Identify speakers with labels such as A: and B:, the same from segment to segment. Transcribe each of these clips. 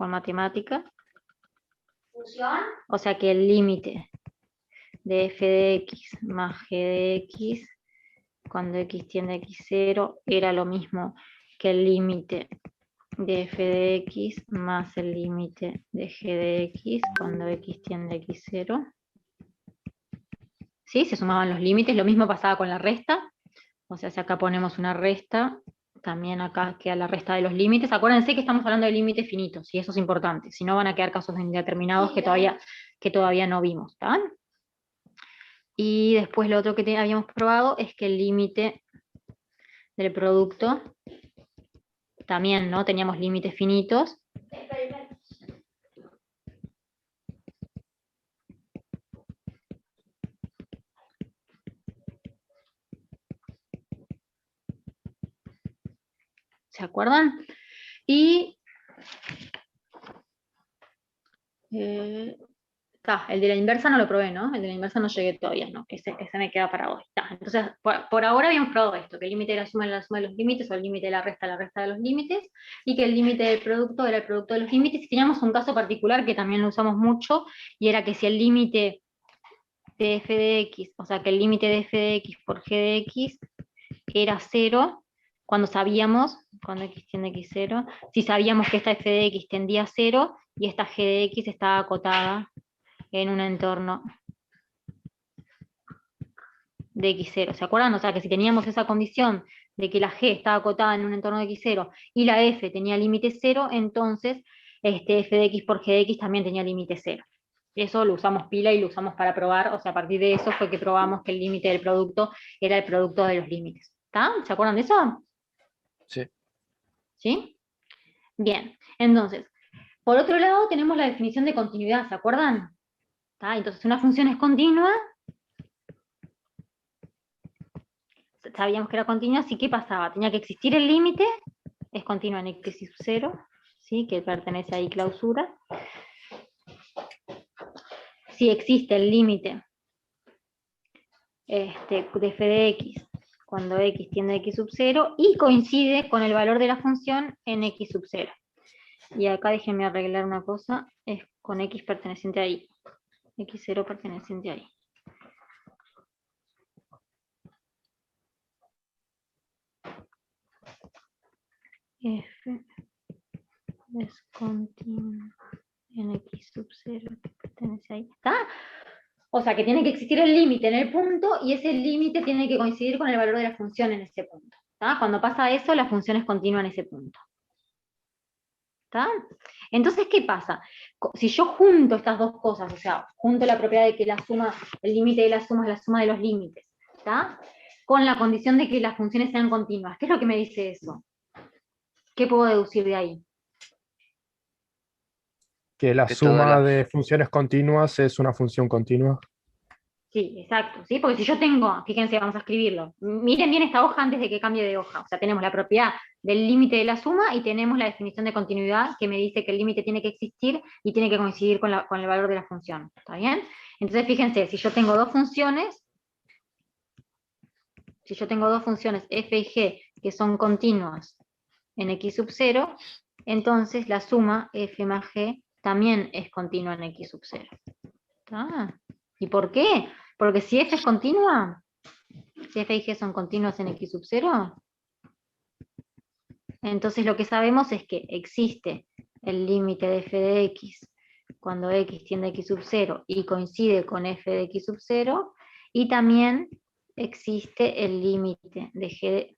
A: con matemática.
B: ¿Función?
A: O sea que el límite de f de x más g de x cuando x tiende a x0 era lo mismo que el límite de f de x más el límite de g de x cuando x tiende a x0. ¿Sí? Se sumaban los límites, lo mismo pasaba con la resta. O sea, si acá ponemos una resta, también acá queda la resta de los límites. Acuérdense que estamos hablando de límites finitos, y eso es importante, si no van a quedar casos indeterminados
B: Sí,
A: que todavía no vimos, ¿está? Y después lo otro que habíamos probado es que el límite del producto también, ¿no? Teníamos límites finitos.
B: Espera.
A: ¿Se acuerdan? Y el de la inversa no lo probé, ¿no? El de la inversa no llegué todavía, ¿no? Ese me queda para hoy. Entonces, por ahora habíamos probado esto, que el límite era la suma de los límites, o el límite de la resta de los límites, y que el límite del producto era el producto de los límites. Y teníamos un caso particular que también lo usamos mucho, y era que si el límite de f de x, o sea, que el límite de f de x por g de x era 0, cuando x tiende a x0, si sabíamos que esta f de x tendía a 0 y esta g de x estaba acotada en un entorno de x0. ¿Se acuerdan? O sea, que si teníamos esa condición de que la g estaba acotada en un entorno de x0 y la f tenía límite 0, entonces f de x por g de x también tenía límite 0. Eso lo usamos pila y lo usamos para probar, o sea, a partir de eso fue que probamos que el límite del producto era el producto de los límites. ¿Está? ¿Se acuerdan de eso?
C: Sí.
A: ¿Sí? Bien, entonces, por otro lado tenemos la definición de continuidad, ¿se acuerdan? ¿Está? Entonces, una función es continua, sabíamos que era continua, así que pasaba, tenía que existir el límite, es continua en x sub 0, ¿sí? Que pertenece a I clausura. Si existe el límite de f de x cuando x tiende a x sub 0 y coincide con el valor de la función en x sub 0. Y acá déjenme arreglar una cosa, es con x perteneciente a I. x0 perteneciente a I. F es continua en x sub 0 que pertenece a I. ¿Está? O sea que tiene que existir el límite en el punto y ese límite tiene que coincidir con el valor de la función en ese punto. ¿Está? Cuando pasa eso, la función es continua en ese punto. ¿Está? Entonces, ¿qué pasa? Si yo junto estas dos cosas, o sea, junto la propiedad de que el límite de la suma es la suma de los límites, ¿está? Con la condición de que las funciones sean continuas, ¿qué es lo que me dice eso? ¿Qué puedo deducir de ahí?
C: Que la
D: Que toda
C: suma
D: la-
C: de funciones continuas es una función continua.
A: Sí, exacto, ¿sí? Porque si yo tengo, fíjense, vamos a escribirlo, miren bien esta hoja antes de que cambie de hoja, o sea, tenemos la propiedad del límite de la suma y tenemos la definición de continuidad que me dice que el límite tiene que existir y tiene que coincidir con el valor de la función, ¿está bien? Entonces, fíjense, si yo tengo dos funciones f y g que son continuas en x sub 0, entonces la suma f más g también es continua en x sub 0. ¿Está? ¿Y por qué? Porque si f es continua, si f y g son continuas en x sub 0, entonces lo que sabemos es que existe el límite de f de x cuando x tiende a x sub 0 y coincide con f de x sub 0, y también existe el límite de g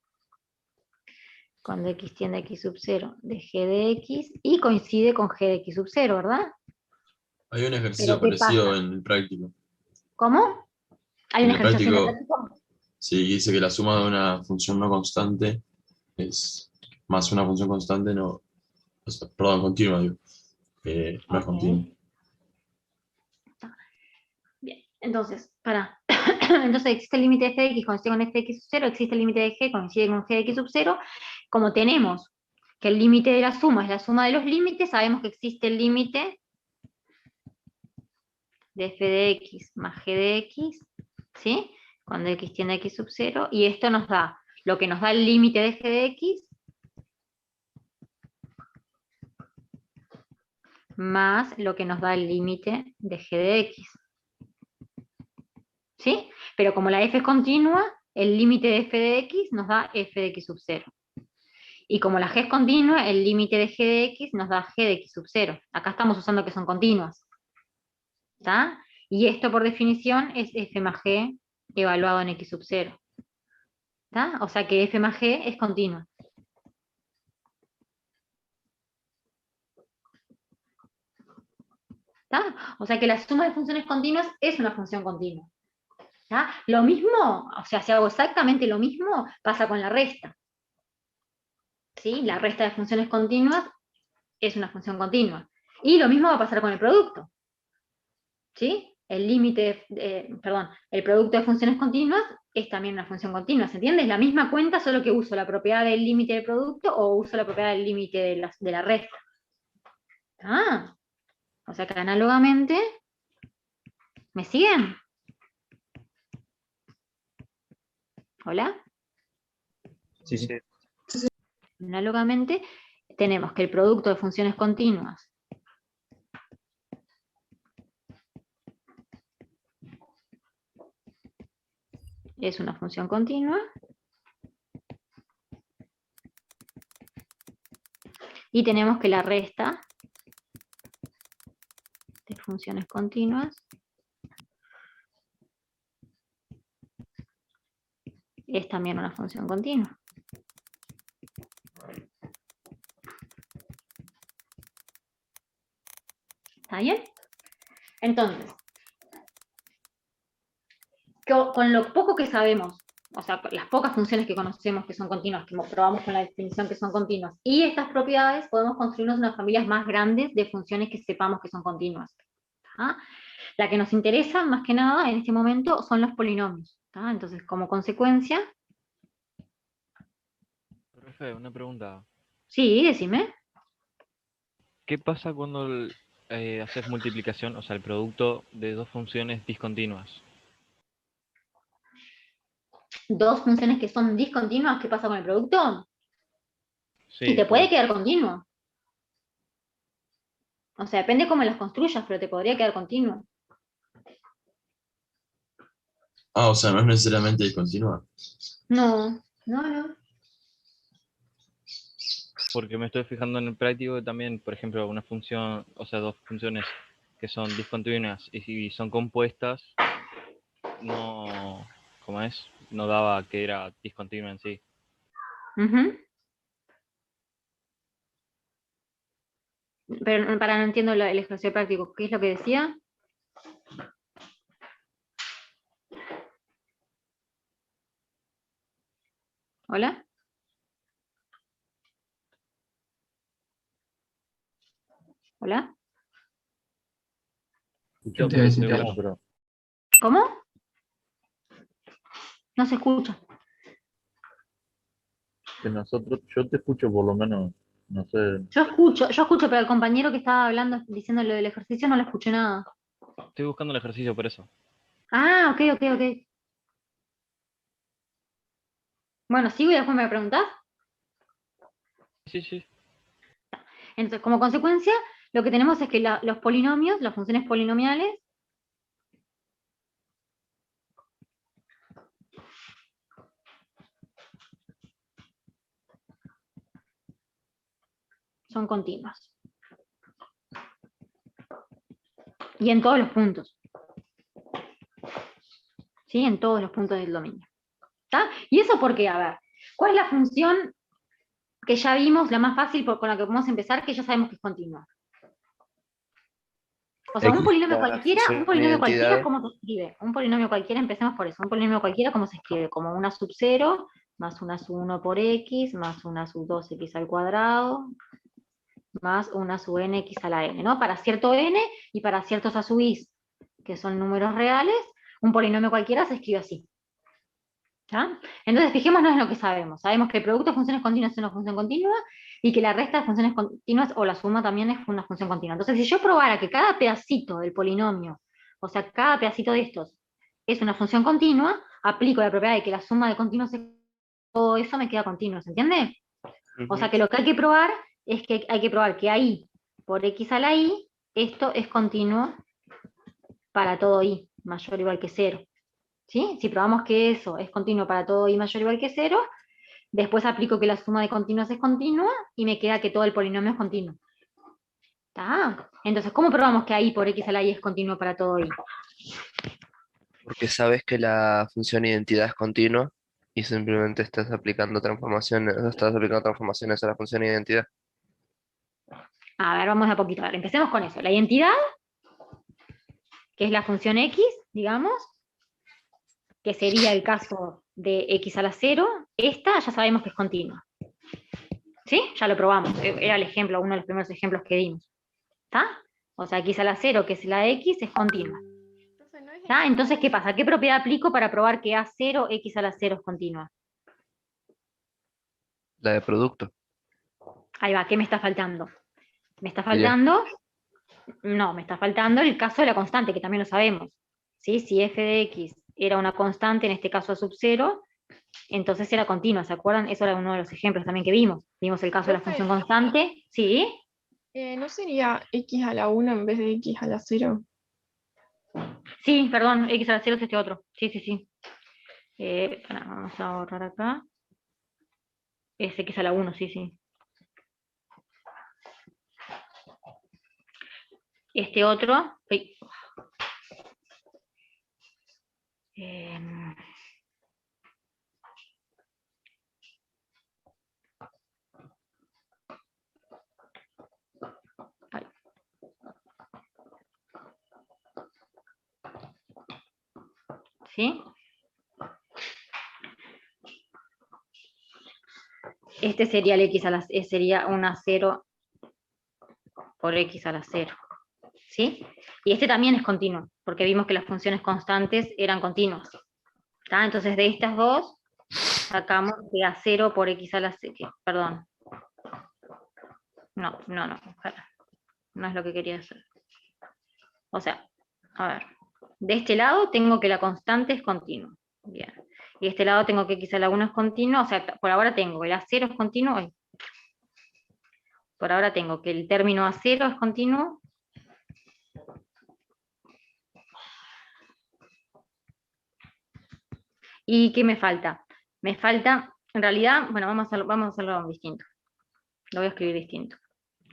A: cuando x tiende a x sub 0 de g de x y coincide con g de x sub 0, ¿verdad?
E: Hay un ejercicio
A: Pero ¿qué
E: parecido
A: pasa?
E: en el práctico.
A: ¿Cómo? ¿Hay
E: En
A: un
E: el
A: ejercicio
E: práctico,
A: práctico?
E: sí, dice que la suma de una función no constante es más una función constante, no, o sea, perdón, continua, digo. No es
A: Ok.
E: continua.
A: Bien, entonces, entonces existe el límite de f de x coincide con f de x sub 0, existe el límite de g coincide con g de x sub 0. Como tenemos que el límite de la suma es la suma de los límites, sabemos que existe el límite de f de x más g de x, ¿sí? Cuando x tiende a x sub 0, y esto nos da, lo que nos da el límite de f de x, más lo que nos da el límite de g de x. ¿Sí? Pero como la f es continua, el límite de f de x nos da f de x sub 0. Y como la g es continua, el límite de g de x nos da g de x sub 0. Acá estamos usando que son continuas. ¿Está? Y esto por definición es f más g evaluado en x sub 0. ¿Está? O sea que f más g es continua. ¿Está? O sea que la suma de funciones continuas es una función continua. ¿Está? Lo mismo, o sea, si hago exactamente lo mismo, pasa con la resta. ¿Sí? La resta de funciones continuas es una función continua. Y lo mismo va a pasar con el producto. ¿Sí? El límite, el producto de funciones continuas es también una función continua, ¿se entiende? Es la misma cuenta, solo que uso la propiedad del límite del producto o uso la propiedad del límite de la resta. Ah, o sea que análogamente, ¿me siguen? ¿Hola?
D: Sí, sí.
A: Análogamente, tenemos que el producto de funciones continuas es una función continua. Y tenemos que la resta de funciones continuas es también una función continua. ¿Está bien? Entonces, con lo poco que sabemos, o sea, las pocas funciones que conocemos que son continuas, que probamos con la definición que son continuas, y estas propiedades podemos construirnos unas familias más grandes de funciones que sepamos que son continuas. ¿Ah? La que nos interesa, más que nada, en este momento, son los polinomios. ¿Ah? Entonces, como consecuencia...
F: Profe, una pregunta.
A: Sí, decime.
F: ¿Qué pasa cuando haces multiplicación, o sea, el producto de dos funciones discontinuas?
A: Dos funciones que son discontinuas, ¿qué pasa con el producto?
F: Sí,
A: Y te
F: por
A: puede
F: eso.
A: quedar continuo. O sea, depende cómo las construyas, pero te podría quedar continuo.
E: Ah, o sea, no es necesariamente discontinua.
A: No, no.
F: Porque me estoy fijando en el práctico también, por ejemplo, una función, o sea, dos funciones que son discontinuas y si son compuestas, no, ¿cómo es? No daba que era discontinua en sí.
A: Ujú. Pero para no entiendo el ejercicio práctico, ¿qué es lo que decía? ¿Hola? ¿Hola?
D: ¿Qué te iba a decir?
F: Digamos,
D: Pero
A: ¿Cómo? No se escucha.
D: que nosotros, yo te escucho por lo menos, no sé,
A: Yo escucho, pero el compañero que estaba hablando, diciendo lo del ejercicio, no le escuché nada.
F: estoy buscando el ejercicio por eso.
A: Ah, ok. Bueno, sigo y después me preguntás.
F: Sí, sí.
A: Entonces, como consecuencia, lo que tenemos es que los polinomios, las funciones polinomiales, son continuas. Y en todos los puntos. ¿Sí? En todos los puntos del dominio. ¿Está? ¿Y eso por qué? A ver, ¿cuál es la función que ya vimos, la más fácil con la que podemos empezar, que ya sabemos que es continua? O sea, un polinomio cualquiera, ¿cómo se escribe? Un polinomio cualquiera, empecemos por eso. Un polinomio cualquiera, ¿cómo se escribe? Como una sub 0, más una sub 1 por x, más una sub 2x al cuadrado, más una sub nx a la n, ¿no? Para cierto n y para ciertos a sub i, que son números reales, un polinomio cualquiera se escribe así. ¿Ya? Entonces, fijémonos en lo que sabemos. Sabemos que el producto de funciones continuas es una función continua y que la resta de funciones continuas o la suma también es una función continua. Entonces, si yo probara que cada pedacito del polinomio, o sea, cada pedacito de estos es una función continua, aplico la propiedad de que la suma de continuos es todo eso me queda continuo, ¿se entiende? O sea, que lo que hay que probar es que hay que probar que ahí por x a la y, esto es continuo para todo y mayor o igual que 0. ¿Sí? Si probamos que eso es continuo para todo y mayor o igual que 0, después aplico que la suma de continuos es continua y me queda que todo el polinomio es continuo. ¿Está? Entonces, ¿cómo probamos que ahí por x a la y es continuo para todo y?
G: Porque sabes que la función identidad es continua y simplemente estás aplicando transformaciones a la función identidad.
A: A ver, vamos de a poquito. A ver, empecemos con eso. La identidad, que es la función x, digamos, que sería el caso de x a la 0, esta ya sabemos que es continua. ¿Sí? Ya lo probamos. Era el ejemplo, uno de los primeros ejemplos que dimos. ¿Está? O sea, x a la 0, que es la x, es continua. ¿Está? Entonces, ¿qué pasa? ¿Qué propiedad aplico para probar que A0, x a la 0 es continua?
G: La de producto.
A: Ahí va, ¿qué me está faltando? Me está faltando, no, me está faltando el caso de la constante, que también lo sabemos. ¿Sí? Si f de x era una constante, en este caso a sub 0, entonces era continua, ¿se acuerdan? Eso era uno de los ejemplos también que vimos. Vimos el caso de la función constante, ¿sí?
H: ¿No sería x a la 1 en vez de x a la 0?
A: Sí, perdón, x a la 0 es este otro. Sí, sí, sí. Vamos a borrar acá. Es x a la 1, sí, sí. Este otro. Uy. Ay. ¿Sí? Este sería el x a la, sería una 0 por x a la 0. ¿Sí? Y este también es continuo, porque vimos que las funciones constantes eran continuas. ¿Está? Entonces de estas dos sacamos que a 0 por x a la 0, perdón. No, no es lo que quería hacer. O sea, a ver, de este lado tengo que la constante es continua. Bien. Y de este lado tengo que x a la 1 es continuo, o sea, por ahora tengo el A0 es continuo. Por ahora tengo que el término A0 es continuo. ¿Y qué me falta? Me falta, en realidad, bueno, vamos a hacerlo distinto. Lo voy a escribir distinto.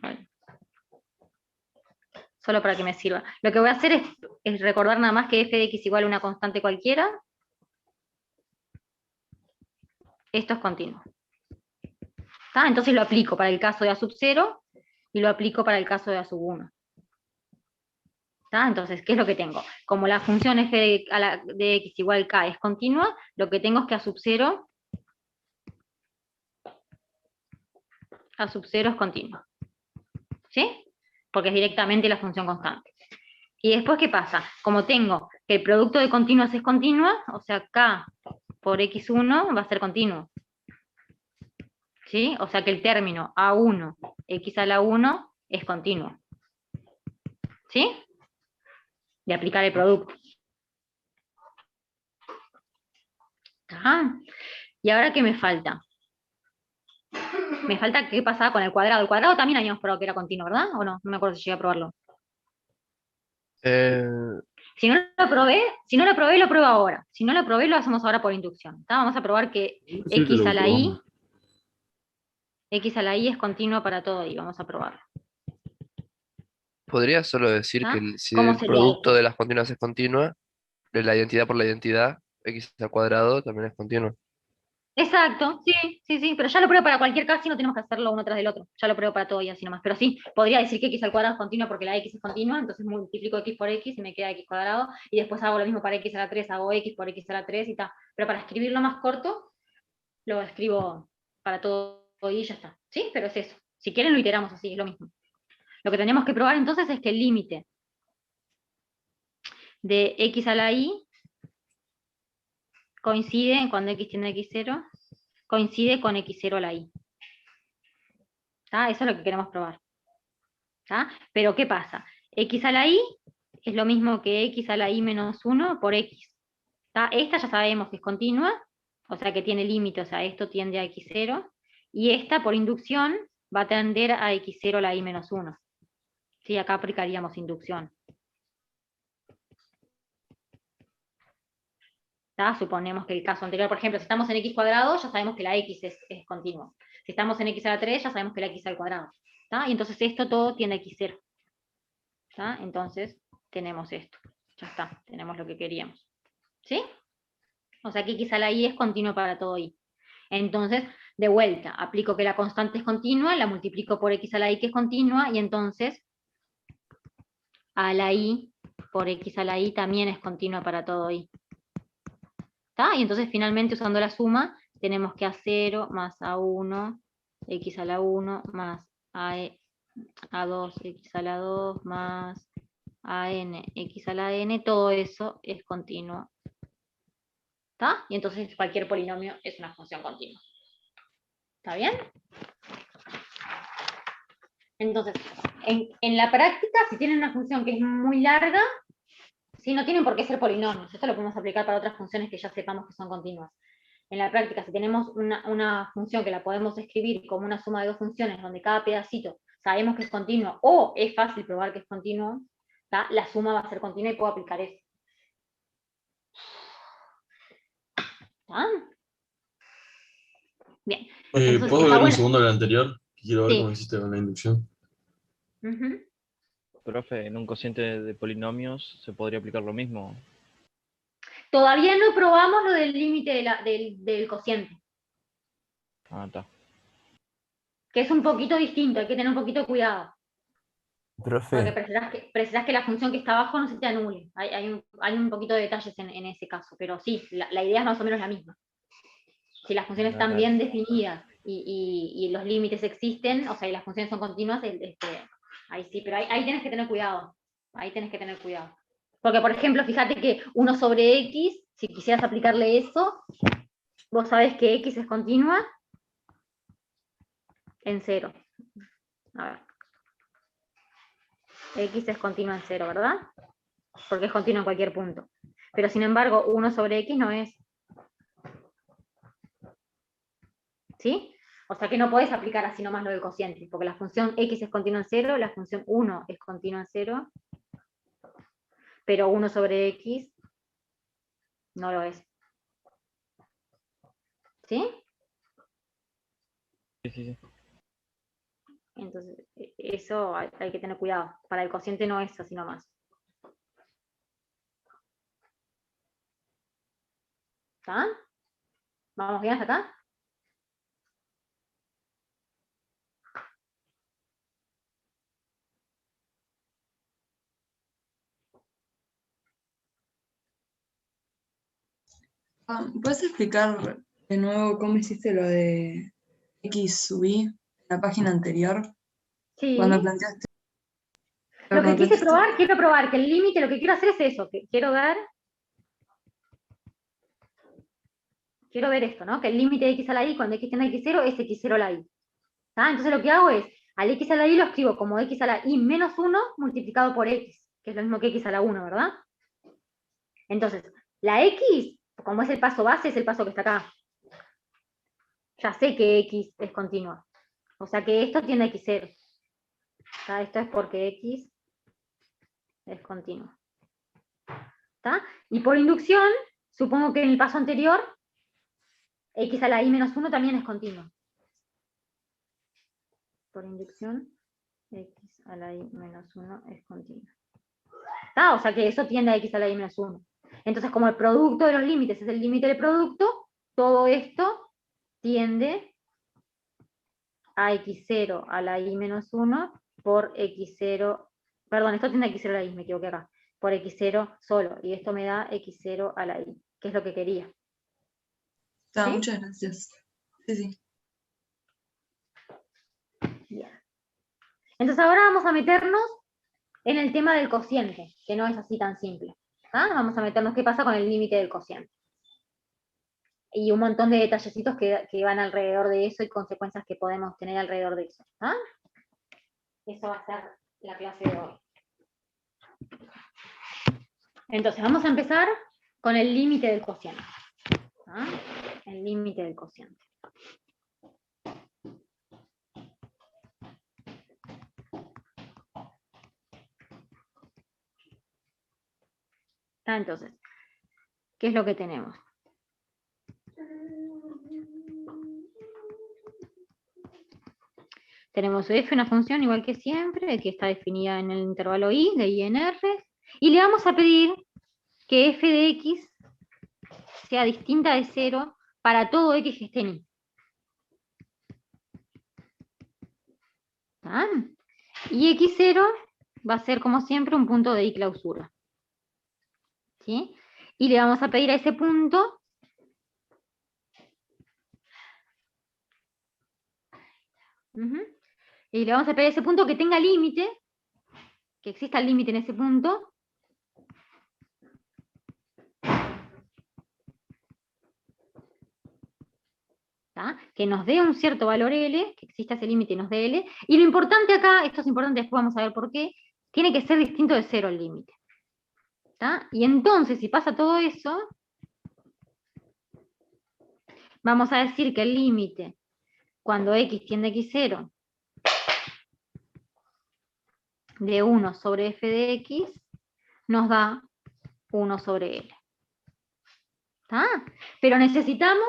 A: Vale. Solo para que me sirva. Lo que voy a hacer es recordar nada más que f de x igual a una constante cualquiera. Esto es continuo. ¿Está? Entonces lo aplico para el caso de A sub 0 y lo aplico para el caso de A sub 1. ¿Está? Entonces, ¿qué es lo que tengo? Como la función f de x igual k es continua, lo que tengo es que A sub 0 es continua. ¿Sí? Porque es directamente la función constante. Y después, ¿qué pasa? Como tengo que el producto de continuas es continua, o sea, k por x1 va a ser continuo. ¿Sí? O sea que el término A1, x a la 1, es continuo. ¿Sí? De aplicar el producto. ¿Y ahora qué me falta? Me falta qué pasaba con el cuadrado. El cuadrado también habíamos probado que era continuo, ¿verdad? ¿O no? No me acuerdo si llegué a probarlo. Si no lo probé, lo pruebo ahora. Si no lo probé, lo hacemos ahora por inducción. ¿Tá? Vamos a probar que x a la y es continuo para todo y vamos a probarlo.
G: ¿Podría solo decir
A: ¿Ah?
G: que si
A: ¿Cómo
G: el
A: sería
G: producto
A: esto?
G: de las continuas es continua, de la identidad por la identidad, x al cuadrado también es continuo?
A: Exacto, sí, pero ya lo pruebo para cualquier caso y no tenemos que hacerlo uno tras del otro. Ya lo pruebo para todo y así nomás. Pero sí, podría decir que x al cuadrado es continua porque la x es continua, entonces multiplico x por x y me queda x cuadrado, y después hago lo mismo para x a la 3, hago x por x a la 3 y tal. Pero para escribirlo más corto, lo escribo para todo y ya está. ¿Sí? Pero es eso. Si quieren lo iteramos así, es lo mismo. Lo que tenemos que probar entonces es que el límite de x a la y coincide, cuando x tiende a x0, coincide con x0 a la y. ¿Tá? Eso es lo que queremos probar. ¿Tá? Pero ¿qué pasa? X a la y es lo mismo que x a la y menos 1 por x. ¿Tá? Esta ya sabemos que es continua, o sea que tiene límite, o sea, esto tiende a x0, y esta por inducción va a tender a x0 a la y menos 1. Sí, acá aplicaríamos inducción. ¿Tá? Suponemos que el caso anterior, por ejemplo, si estamos en x cuadrado, ya sabemos que la x es continua. Si estamos en x a la 3, ya sabemos que la x al cuadrado. ¿Tá? Y entonces esto todo tiende a x0. ¿Tá? Entonces tenemos esto. Ya está, tenemos lo que queríamos. ¿Sí? O sea que x a la y es continuo para todo y. Entonces, de vuelta, aplico que la constante es continua, la multiplico por x a la y que es continua, y entonces a la y por x a la y también es continua para todo y. ¿Tá? Y entonces finalmente usando la suma tenemos que a0 más a1 x a la 1 más a2 x a la 2 más a n x a la n, todo eso es continuo. ¿Está? Y entonces cualquier polinomio es una función continua. ¿Está bien? Entonces, en la práctica, si tienen una función que es muy larga, ¿sí? No tienen por qué ser polinomios. Esto lo podemos aplicar para otras funciones que ya sepamos que son continuas. En la práctica, si tenemos una función que la podemos escribir como una suma de dos funciones, donde cada pedacito sabemos que es continuo, o es fácil probar que es continuo, ¿tá? La suma va a ser continua y puedo aplicar eso. ¿Tá? Bien. Entonces,
E: ¿Puedo
A: está
E: ver un
A: bueno.
E: segundo al anterior? Quiero ver
A: Sí.
E: cómo hiciste con la inducción.
A: Ujú.
F: Profe, en un cociente de polinomios se podría aplicar lo mismo.
A: Todavía no probamos lo del límite del cociente,
F: Ah, está.
A: que es un poquito distinto, hay que tener un poquito de cuidado. Porque
I: Profe,
A: precisás que la función que está abajo no se te anule. Hay un poquito de detalles en ese caso, pero sí, la idea es más o menos la misma. Si las funciones están bien definidas y los límites existen, o sea, y las funciones son continuas, ahí sí, pero ahí tienes que tener cuidado. Ahí tienes que tener cuidado. Porque, por ejemplo, fíjate que 1 sobre x, si quisieras aplicarle eso, vos sabés que x es continua en 0. A ver. X es continua en 0, ¿verdad? Porque es continua en cualquier punto. Pero sin embargo, 1 sobre x no es. ¿Sí? O sea que no podés aplicar así nomás lo del cociente, porque la función x es continua en 0, la función 1 es continua en 0, pero 1 sobre x no lo es. ¿Sí?
F: Sí, sí, sí.
A: Entonces, eso hay que tener cuidado. Para el cociente no es así nomás. ¿Está? ¿Vamos bien hasta acá?
J: ¿Puedes explicar de nuevo cómo hiciste lo de X sub y en la página anterior?
A: Sí.
J: Cuando planteaste.
A: Lo que quiero probar que el límite, lo que quiero hacer es eso, que quiero ver esto, ¿no? Que el límite de x a la y cuando x tiende a x0 es x0 a la y. ¿Tá? Entonces lo que hago es, al x a la y lo escribo como x a la y menos 1 multiplicado por x, que es lo mismo que x a la 1, ¿verdad? Entonces, la x, como es el paso base, es el paso que está acá. Ya sé que x es continua. O sea que esto tiende a x0. ¿Tá? Esto es porque x es continua. ¿Tá? Y por inducción, supongo que en el paso anterior, x a la y menos 1 también es continuo. Por inducción, x a la y menos 1 es continua. ¿Tá? O sea que eso tiende a x a la y menos 1. Entonces, como el producto de los límites es el límite del producto, todo esto tiende a x0 a la y menos 1 por x0, perdón, esto tiende a x0 a la y, me equivoqué acá, por x0 solo, y esto me da x0 a la y, que es lo que quería.
J: Está,
A: ¿Sí?
J: muchas gracias. Sí, sí.
A: Bien. Entonces ahora vamos a meternos en el tema del cociente, que no es así tan simple. ¿Ah? Vamos a meternos qué pasa con el límite del cociente. Y un montón de detallecitos que van alrededor de eso y consecuencias que podemos tener alrededor de eso. ¿Ah? Eso va a ser la clase de hoy. Entonces vamos a empezar con el límite del cociente. ¿Ah? El límite del cociente. Entonces, ¿qué es lo que tenemos? Tenemos f, una función igual que siempre, que está definida en el intervalo i, de i en r, y le vamos a pedir que f de x sea distinta de 0 para todo x que esté en i. ¿Está? Y x0 va a ser, como siempre, un punto de i clausura. ¿Sí? Y le vamos a pedir a ese punto y le vamos a pedir a ese punto que tenga límite, que exista el límite en ese punto, ¿tá? Que nos dé un cierto valor L, que exista ese límite y nos dé L, y lo importante acá, esto es importante, después vamos a ver por qué, tiene que ser distinto de 0 el límite. Y entonces, si pasa todo eso, vamos a decir que el límite, cuando x tiende a x0, de 1 sobre f de x, nos da 1 sobre L. ¿Está? Pero necesitamos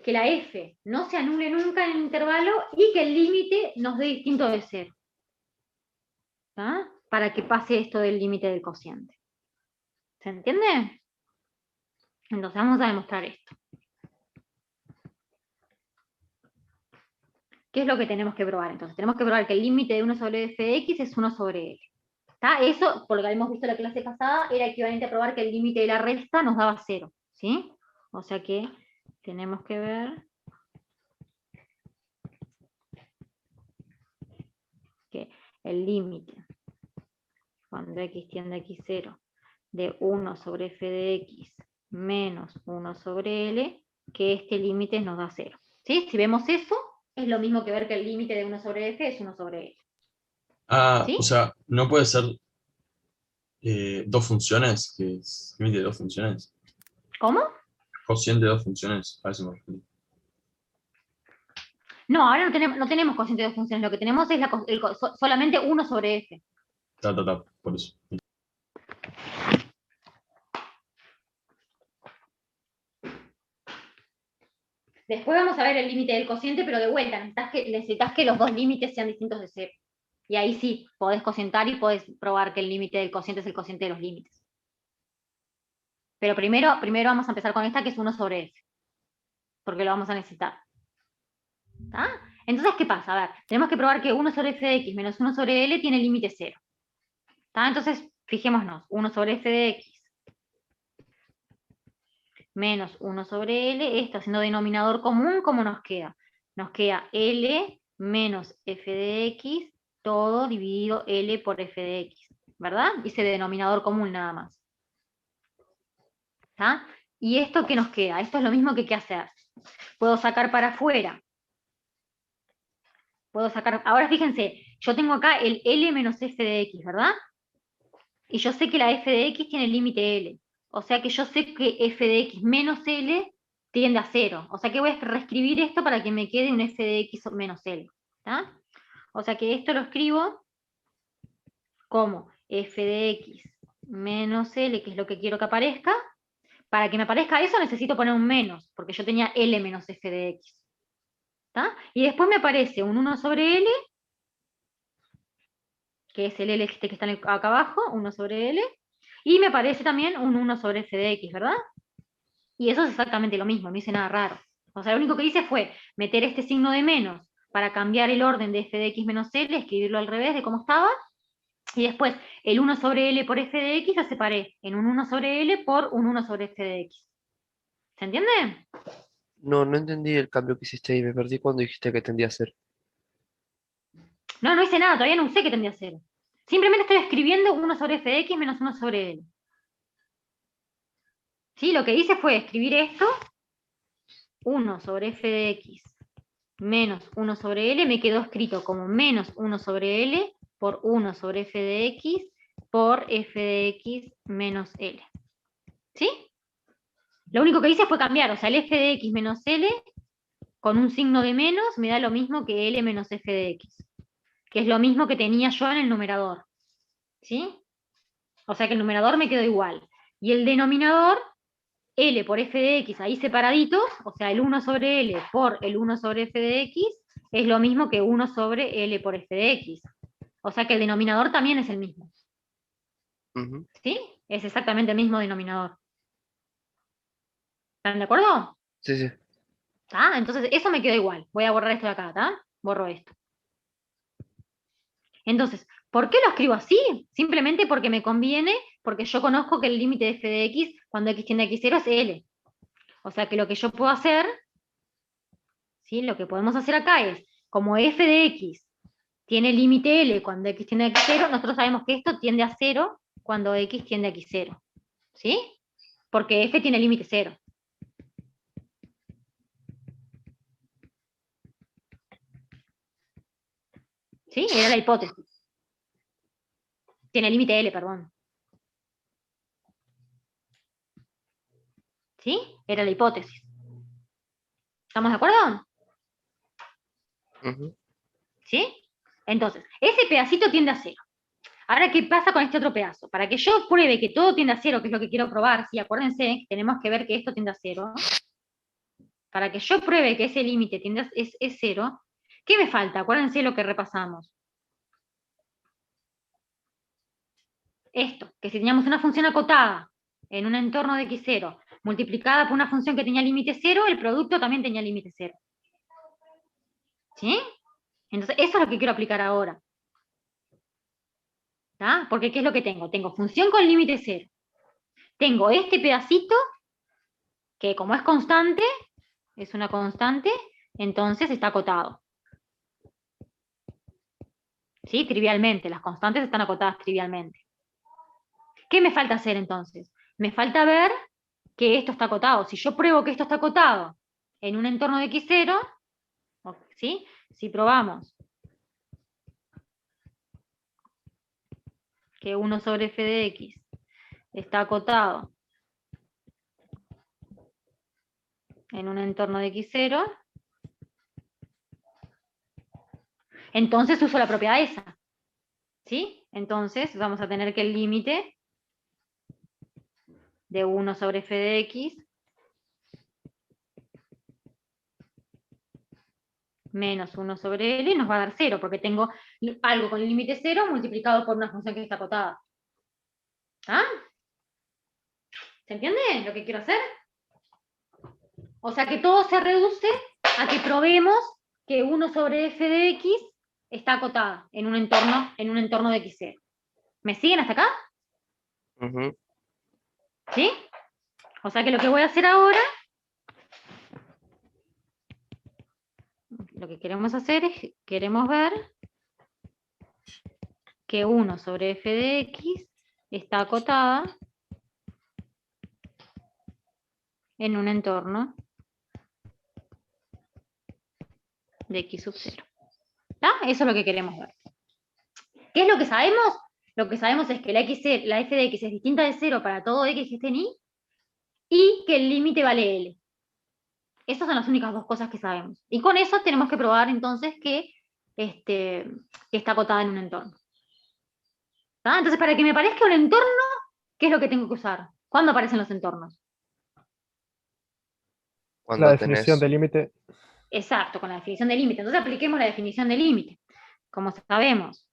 A: que la f no se anule nunca en el intervalo y que el límite nos dé distinto de 0. ¿Está? Para que pase esto del límite del cociente. ¿Se entiende? Entonces vamos a demostrar esto. ¿Qué es lo que tenemos que probar entonces? Tenemos que probar que el límite de 1 sobre f de x es 1 sobre L. ¿Está? Eso, por lo que habíamos visto en la clase pasada, era equivalente a probar que el límite de la resta nos daba 0. ¿Sí? O sea que tenemos que ver que el límite, cuando x tiende a x0, de 1 sobre f de x menos 1 sobre L, que este límite nos da 0. ¿Sí? Si vemos eso, es lo mismo que ver que el límite de 1 sobre f es 1 sobre L. ¿Sí?
E: O sea, no puede ser dos funciones, que es límite de dos funciones.
A: ¿Cómo?
E: Cociente de dos funciones, a eso me refiero.
A: No, ahora no tenemos cociente de dos funciones, lo que tenemos es solamente 1 sobre f.
E: Por eso.
A: Después vamos a ver el límite del cociente, pero de vuelta, necesitas que los dos límites sean distintos de 0. Y ahí sí, podés cocientar y podés probar que el límite del cociente es el cociente de los límites. Pero primero vamos a empezar con esta, que es 1 sobre f. Porque lo vamos a necesitar. ¿Está? Entonces, ¿qué pasa? A ver, tenemos que probar que 1 sobre f de x menos 1 sobre L tiene límite 0. ¿Está? Entonces, fijémonos, 1 sobre f de x menos 1 sobre L, esto haciendo denominador común, ¿cómo nos queda? Nos queda L menos f de x, todo dividido L por f de x, ¿verdad? Hice denominador común nada más. ¿Está? ¿Y esto qué nos queda? Esto es lo mismo que qué hacer. Puedo sacar para afuera. Puedo sacar, ahora fíjense, yo tengo acá el L menos f de x, ¿verdad? Y yo sé que la f de x tiene el límite L. O sea que yo sé que f de x menos L tiende a 0. O sea que voy a reescribir esto para que me quede un f de x menos L. ¿Está? O sea que esto lo escribo como f de x menos L, que es lo que quiero que aparezca. Para que me aparezca eso necesito poner un menos, porque yo tenía L menos f de x. ¿Está? Y después me aparece un 1 sobre L, que es el L que está acá abajo, 1 sobre L, y me aparece también un 1 sobre f de x, ¿verdad? Y eso es exactamente lo mismo, no hice nada raro. O sea, lo único que hice fue meter este signo de menos para cambiar el orden de f de x menos L, escribirlo al revés de cómo estaba, y después el 1 sobre L por f de x lo separé en un 1 sobre L por un 1 sobre f de x. ¿Se entiende?
G: No, no entendí el cambio que hiciste ahí, me perdí cuando dijiste que tendía a ser.
A: No hice nada, todavía no usé que tendría a 0. Simplemente estoy escribiendo 1 sobre f de x menos 1 sobre L. ¿Sí? Lo que hice fue escribir esto, 1 sobre f de x menos 1 sobre L, me quedó escrito como menos 1 sobre L por 1 sobre f de x por f de x menos L. ¿Sí? Lo único que hice fue cambiar, o sea, el f de x menos L con un signo de menos me da lo mismo que L menos f de x, que es lo mismo que tenía yo en el numerador. ¿Sí? O sea que el numerador me quedó igual. Y el denominador, L por f de x ahí separaditos, o sea, el 1 sobre L por el 1 sobre f de x, es lo mismo que 1 sobre L por f de x. O sea que el denominador también es el mismo.
G: Ujú.
A: ¿Sí? Es exactamente el mismo denominador. ¿Están de acuerdo?
G: Sí, sí.
A: ¿Tá? Entonces, eso me quedó igual. Voy a borrar esto de acá, ¿tá? Borro esto. Entonces, ¿por qué lo escribo así? Simplemente porque me conviene, porque yo conozco que el límite de f de x, cuando x tiende a x0, es L. O sea que lo que yo puedo hacer, ¿sí? Lo que podemos hacer acá es, como f de x tiene límite L cuando x tiende a x0, nosotros sabemos que esto tiende a 0 cuando x tiende a x0. ¿Sí? Porque f tiene límite 0. ¿Sí? Era la hipótesis. Tiene límite L, perdón. ¿Sí? Era la hipótesis. ¿Estamos de acuerdo?
G: Ujú.
A: ¿Sí? Entonces, ese pedacito tiende a 0. Ahora, ¿qué pasa con este otro pedazo? Para que yo pruebe que todo tiende a 0, que es lo que quiero probar, sí, acuérdense que tenemos que ver que esto tiende a 0. Para que yo pruebe que ese límite es 0, ¿qué me falta? Acuérdense lo que repasamos. Esto, que si teníamos una función acotada en un entorno de x0 multiplicada por una función que tenía límite 0, el producto también tenía límite 0. ¿Sí? Entonces, eso es lo que quiero aplicar ahora. ¿Tá? Porque ¿qué es lo que tengo? Tengo función con límite 0. Tengo este pedacito, que como es constante, es una constante, entonces está acotado. ¿Sí? Trivialmente, las constantes están acotadas trivialmente. ¿Qué me falta hacer entonces? Me falta ver que esto está acotado. Si yo pruebo que esto está acotado en un entorno de x0, ¿sí? Si probamos que 1 sobre f de x está acotado en un entorno de x0, entonces uso la propiedad esa. ¿Sí? Entonces vamos a tener que el límite de 1 sobre f de x menos 1 sobre L nos va a dar 0, porque tengo algo con el límite 0 multiplicado por una función que está acotada. ¿Ah? ¿Se entiende lo que quiero hacer? O sea que todo se reduce a que probemos que 1 sobre f de x está acotada en un entorno de x0. ¿Me siguen hasta acá?
G: Ujú.
A: ¿Sí? O sea que lo que voy a hacer ahora, lo que queremos hacer es, queremos ver que 1 sobre f de x está acotada en un entorno de x sub 0. ¿Está? Eso es lo que queremos ver. ¿Qué es lo que sabemos? Lo que sabemos es que la f de x es distinta de 0 para todo x que esté en y que el límite vale L. Esas son las únicas dos cosas que sabemos. Y con eso tenemos que probar entonces que está acotada en un entorno. ¿Tá? Entonces, para que me parezca un entorno, ¿qué es lo que tengo que usar? ¿Cuándo aparecen los entornos?
G: Cuando
C: La definición
G: tenés.
C: de límite.
A: Exacto, con la definición de límite. Entonces apliquemos la definición de límite. Como sabemos,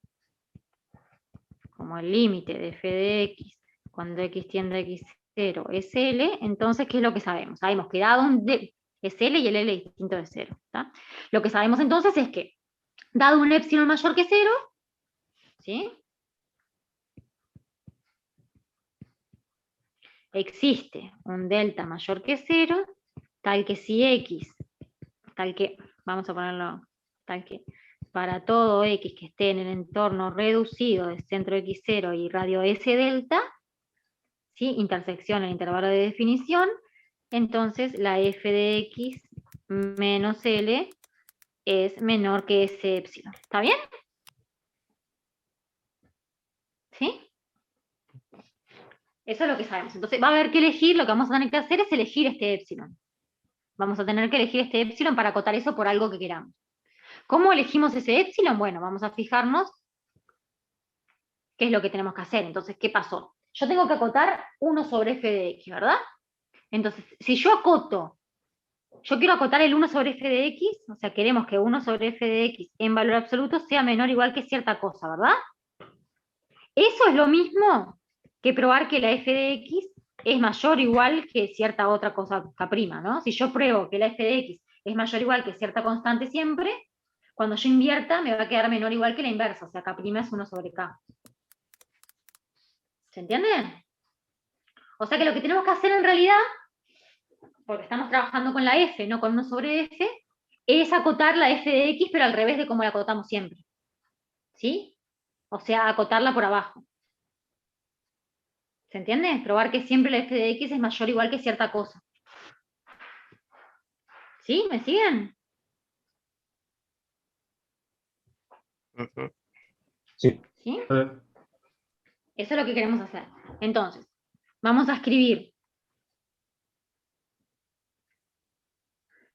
A: como el límite de f de x cuando x tiende a x0 es L, entonces, ¿qué es lo que sabemos? Sabemos que dado un D es L y el L es distinto de 0. ¿Tá? Lo que sabemos entonces es que, dado un epsilon mayor que 0, ¿sí? Existe un delta mayor que 0, tal que si x, tal que, vamos a ponerlo, tal que para todo x que esté en el entorno reducido del centro x0 y radio S delta, ¿sí? Intersección el intervalo de definición, entonces la f de x menos L es menor que ese epsilon. ¿Está bien? ¿Sí? Eso es lo que sabemos. Entonces va a haber que elegir, lo que vamos a tener que hacer es elegir este epsilon. Vamos a tener que elegir este epsilon para acotar eso por algo que queramos. ¿Cómo elegimos ese epsilon? Bueno, vamos a fijarnos qué es lo que tenemos que hacer. Entonces, ¿qué pasó? yo tengo que acotar 1 sobre f de x, ¿verdad? Entonces, si yo acoto, yo quiero acotar el 1 sobre f de x, o sea, queremos que 1 sobre f de x en valor absoluto sea menor o igual que cierta cosa, ¿verdad? Eso es lo mismo que probar que la f de x es mayor o igual que cierta otra cosa k', ¿no? Si yo pruebo que la f de x es mayor o igual que cierta constante siempre, cuando yo invierta me va a quedar menor o igual que la inversa, o sea, k' es 1 sobre k. ¿Se entiende? O sea que lo que tenemos que hacer en realidad, porque estamos trabajando con la f, no con 1 sobre f, es acotar la f de x, pero al revés de como la acotamos siempre. ¿Sí? O sea, acotarla por abajo. ¿Se entiende? Probar que siempre la f de x es mayor o igual que cierta cosa. ¿Sí? ¿Me siguen?
G: Ujú.
C: Sí.
A: ¿Sí? Eso es lo que queremos hacer. Entonces, vamos a escribir.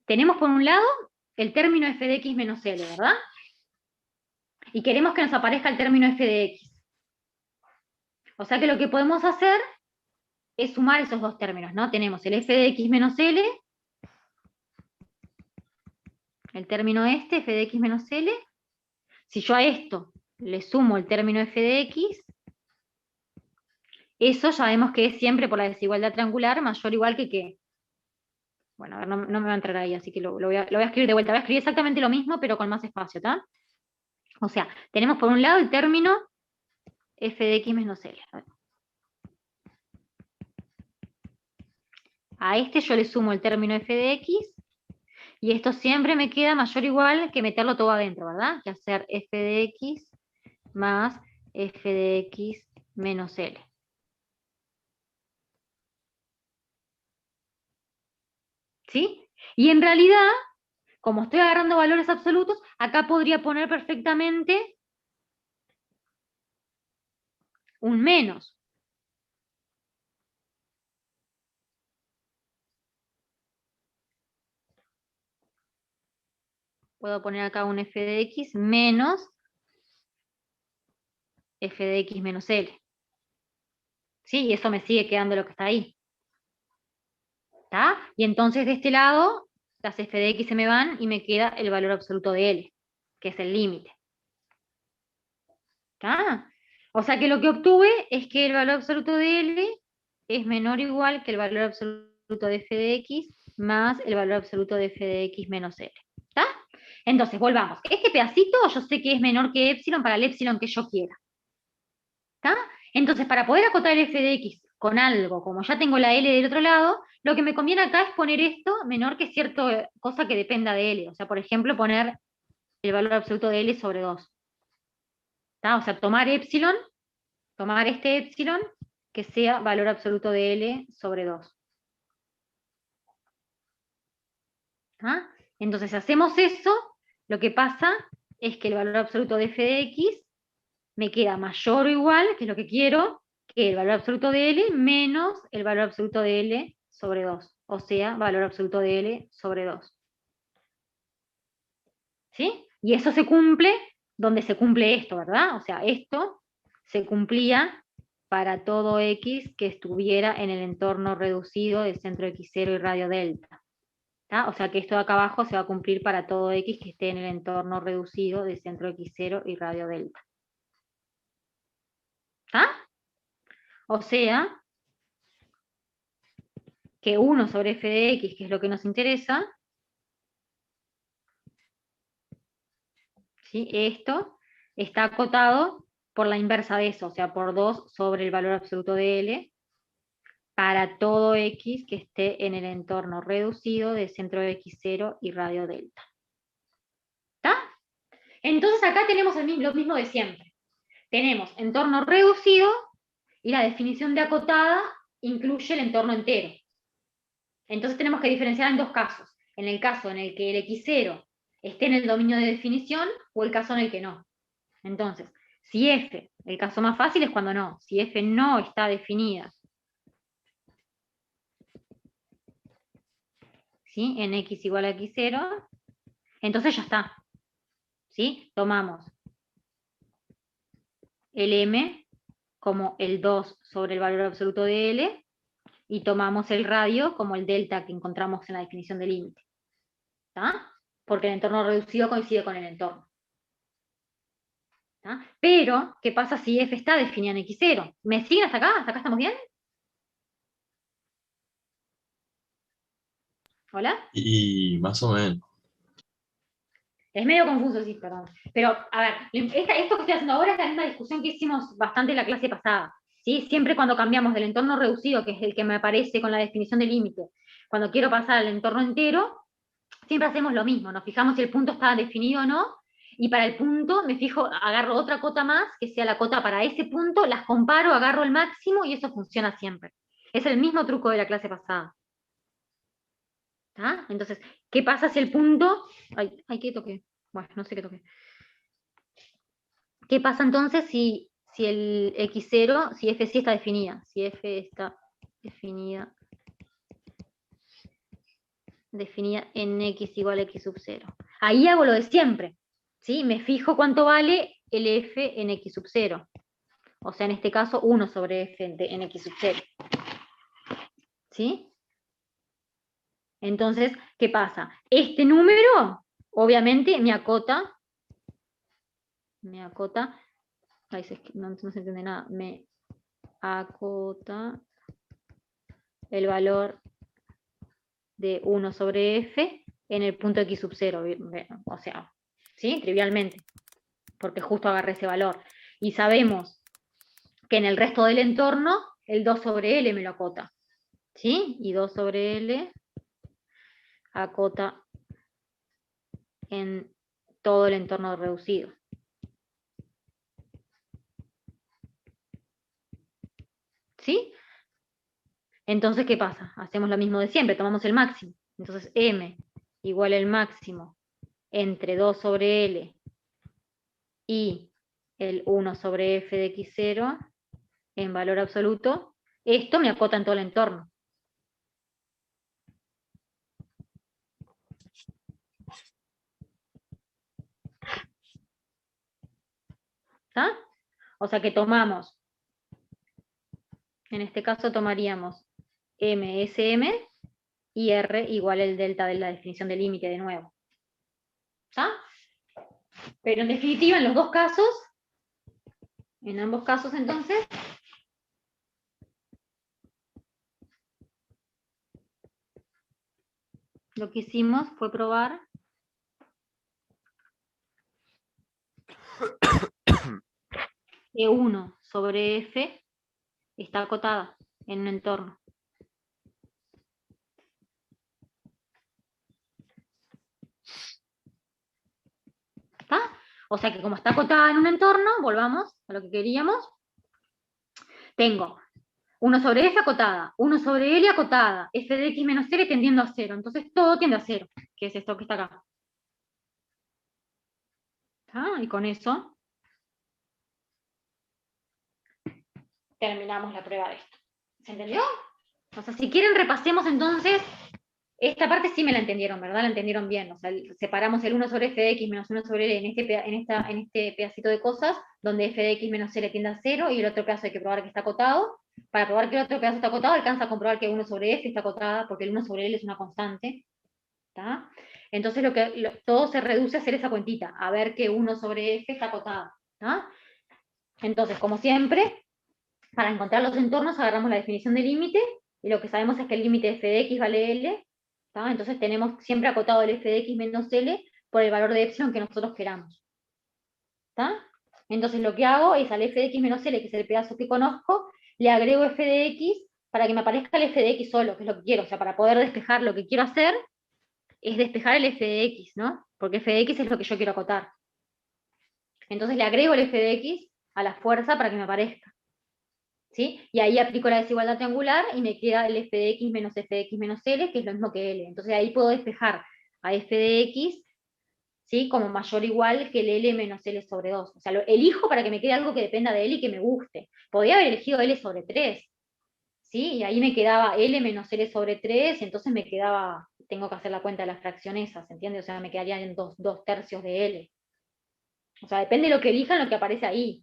A: Tenemos por un lado el término f de x menos L, ¿verdad? Y queremos que nos aparezca el término f de x. O sea que lo que podemos hacer es sumar esos dos términos, ¿no? Tenemos el f de x menos L, el término este, f de x menos L. Si yo a esto le sumo el término f de x, eso ya vemos que es siempre por la desigualdad triangular mayor o igual que ¿qué? Bueno, a ver, no me va a entrar ahí, así que lo voy a escribir de vuelta. Voy a escribir exactamente lo mismo, pero con más espacio, ¿está? O sea, tenemos por un lado el término f de x menos L. A este yo le sumo el término f de x, y esto siempre me queda mayor o igual que meterlo todo adentro, ¿verdad? Que hacer f de x más f de x menos L. ¿Sí? Y en realidad, como estoy agarrando valores absolutos, acá podría poner perfectamente un menos. Puedo poner acá un f de x menos f de x menos L. ¿Sí? Y eso me sigue quedando lo que está ahí. ¿Está? Y entonces de este lado, las f de x se me van y me queda el valor absoluto de L, que es el límite. ¿Está? O sea que lo que obtuve es que el valor absoluto de L es menor o igual que el valor absoluto de f de x más el valor absoluto de f de x menos L. ¿Está? Entonces, volvamos. Este pedacito yo sé que es menor que epsilon para el epsilon que yo quiera. ¿Está? Entonces, para poder acotar el f de x con algo, como ya tengo la L del otro lado, lo que me conviene acá es poner esto menor que cierta cosa que dependa de L. O sea, por ejemplo, poner el valor absoluto de L sobre 2. ¿Está? O sea, tomar epsilon, tomar este epsilon, que sea valor absoluto de L sobre 2. ¿Ah? Entonces, si hacemos eso, lo que pasa es que el valor absoluto de f de x me queda mayor o igual, que es lo que quiero, que el valor absoluto de L menos el valor absoluto de L sobre 2. O sea, valor absoluto de L sobre 2. ¿Sí? Y eso se cumple donde se cumple esto, ¿verdad? O sea, esto se cumplía para todo x que estuviera en el entorno reducido del centro x0 y radio delta. ¿Tá? O sea que esto de acá abajo se va a cumplir para todo x que esté en el entorno reducido del centro x0 y radio delta. ¿Tá? O sea que 1 sobre f de x, que es lo que nos interesa, ¿sí? Esto está acotado por la inversa de eso, o sea, por 2 sobre el valor absoluto de L, para todo x que esté en el entorno reducido de centro de x0 y radio delta. ¿Está? Entonces acá tenemos lo mismo de siempre. Tenemos entorno reducido y la definición de acotada incluye el entorno entero. Entonces tenemos que diferenciar en dos casos. En el caso en el que el x0 esté en el dominio de definición o el caso en el que no. Entonces, si f, el caso más fácil es cuando no. Si f no está definida, ¿sí? En x igual a x0, entonces ya está. ¿Sí? Tomamos el m como el 2 sobre el valor absoluto de L, y tomamos el radio como el delta que encontramos en la definición de límite. ¿Está? Porque el entorno reducido coincide con el entorno. ¿Está? Pero, ¿qué pasa si f está definida en x0? ¿Me siguen hasta acá? ¿Hasta acá estamos bien? ¿Hola?
E: Y más o menos.
A: Es medio confuso, sí, perdón. Pero, a ver, esto que estoy haciendo ahora es la misma discusión que hicimos bastante en la clase pasada. ¿Sí? Siempre cuando cambiamos del entorno reducido, que es el que me aparece con la definición de límite, cuando quiero pasar al entorno entero, siempre hacemos lo mismo. Nos fijamos si el punto está definido o no, y para el punto me fijo, agarro otra cota más, que sea la cota para ese punto, las comparo, agarro el máximo, y eso funciona siempre. Es el mismo truco de la clase pasada. ¿Está? Entonces, ¿qué pasa si el punto... Ay, ¿qué toqué? Bueno, no sé qué toqué. ¿Qué pasa entonces si el x0, si f sí está definida? Si f está definida en x igual a x sub 0. Ahí hago lo de siempre. ¿Sí? Me fijo cuánto vale el f en x sub 0. O sea, en este caso, 1 sobre f en x sub 0. ¿Sí? Entonces, ¿qué pasa? Este número, obviamente, me acota, ahí no se entiende nada, me acota el valor de 1 sobre f en el punto x sub 0, o sea, ¿sí? Trivialmente, porque justo agarré ese valor. Y sabemos que en el resto del entorno, el 2 sobre L me lo acota, ¿sí? Y 2 sobre L acota en todo el entorno reducido. ¿Sí? Entonces, ¿qué pasa? Hacemos lo mismo de siempre, tomamos el máximo. Entonces, m igual al máximo entre 2 sobre L y el 1 sobre f de x0 en valor absoluto. Esto me acota en todo el entorno. ¿Está? O sea que tomamos, en este caso tomaríamos MSM y R igual el delta de la definición de límite de nuevo. ¿Está? Pero en definitiva, en los dos casos, en ambos casos entonces, lo que hicimos fue probar que 1 sobre F está acotada en un entorno. ¿Está? O sea que como está acotada en un entorno, volvamos a lo que queríamos, tengo 1 sobre F acotada, 1 sobre L acotada, F de X menos L tendiendo a 0. Entonces todo tiende a 0, que es esto que está acá. ¿Está? Y con eso terminamos la prueba de esto. ¿Se entendió? O sea, si quieren repasemos entonces, esta parte sí me la entendieron, ¿verdad? La entendieron bien. O sea, separamos el 1 sobre f de x menos 1 sobre l en este pedacito de cosas, donde f de x menos l tiende a 0, y el otro pedazo hay que probar que está acotado. Para probar que el otro pedazo está acotado, alcanza a comprobar que 1 sobre f está acotada, porque el 1 sobre l es una constante. ¿Está? Entonces todo se reduce a hacer esa cuentita, a ver que 1 sobre f está acotada. ¿Está? Entonces, como siempre, para encontrar los entornos agarramos la definición de límite, y lo que sabemos es que el límite de f de x vale L, ¿tá? Entonces tenemos siempre acotado el f de x menos L por el valor de epsilon que nosotros queramos. ¿Tá? Entonces lo que hago es al f de x menos L, que es el pedazo que conozco, le agrego f de x para que me aparezca el f de x solo, que es lo que quiero. O sea, para poder despejar lo que quiero hacer, es despejar el f de x, ¿no? Porque f de x es lo que yo quiero acotar. Entonces le agrego el f de x a la fuerza para que me aparezca. ¿Sí? Y ahí aplico la desigualdad triangular y me queda el f de x menos L, que es lo mismo que L. Entonces ahí puedo despejar a f de x, ¿sí? Como mayor o igual que el L menos L sobre 2. O sea, lo elijo para que me quede algo que dependa de L y que me guste. Podría haber elegido L sobre 3, ¿sí? Y ahí me quedaba L menos L sobre 3, y entonces me quedaba, tengo que hacer la cuenta de las fracciones esas, ¿entiendes? O sea, me quedarían en 2 tercios de L. O sea, depende de lo que elijan, lo que aparece ahí.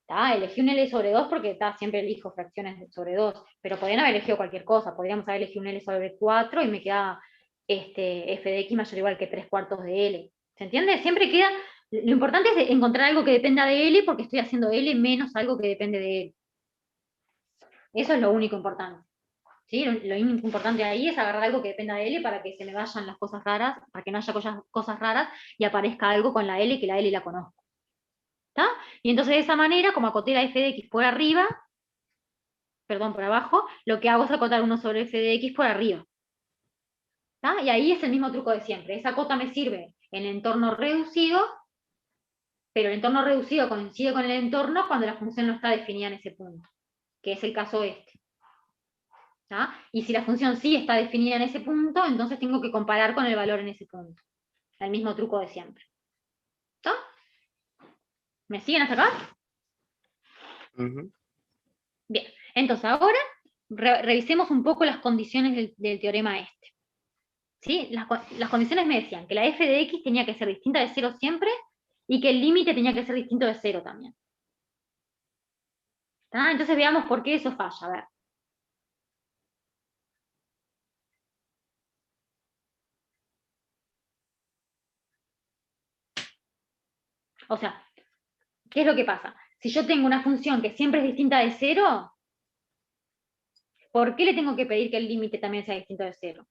A: ¿tá? Elegí un L sobre 2 porque siempre elijo fracciones sobre 2, pero podrían haber elegido cualquier cosa, podríamos haber elegido un L sobre 4 y me queda f de x mayor o igual que 3/4 de L. ¿Se entiende? Siempre queda, lo importante es encontrar algo que dependa de L porque estoy haciendo L menos algo que depende de L. Eso es lo único importante. ¿Sí? Lo único importante ahí es agarrar algo que dependa de L para que se me vayan las cosas raras, para que no haya cosas raras y aparezca algo con la L y que la L la conozco. ¿Está? Y entonces de esa manera, como acoté la f de x por arriba, perdón, por abajo, lo que hago es acotar 1 sobre f de x por arriba. ¿Está? Y ahí es el mismo truco de siempre. Esa cota me sirve en el entorno reducido, pero el entorno reducido coincide con el entorno cuando la función no está definida en ese punto, que es el caso este. ¿Está? Y si la función sí está definida en ese punto, entonces tengo que comparar con el valor en ese punto. El mismo truco de siempre. ¿Está? ¿Me siguen hasta acá?
G: Ujú.
A: Bien, entonces ahora revisemos un poco las condiciones del teorema este. ¿Sí? Las condiciones me decían que la f de x tenía que ser distinta de 0 siempre y que el límite tenía que ser distinto de 0 también. ¿Está? Entonces veamos por qué eso falla. A ver. O sea, ¿qué es lo que pasa? Si yo tengo una función que siempre es distinta de 0, ¿por qué le tengo que pedir que el límite también sea distinto de 0?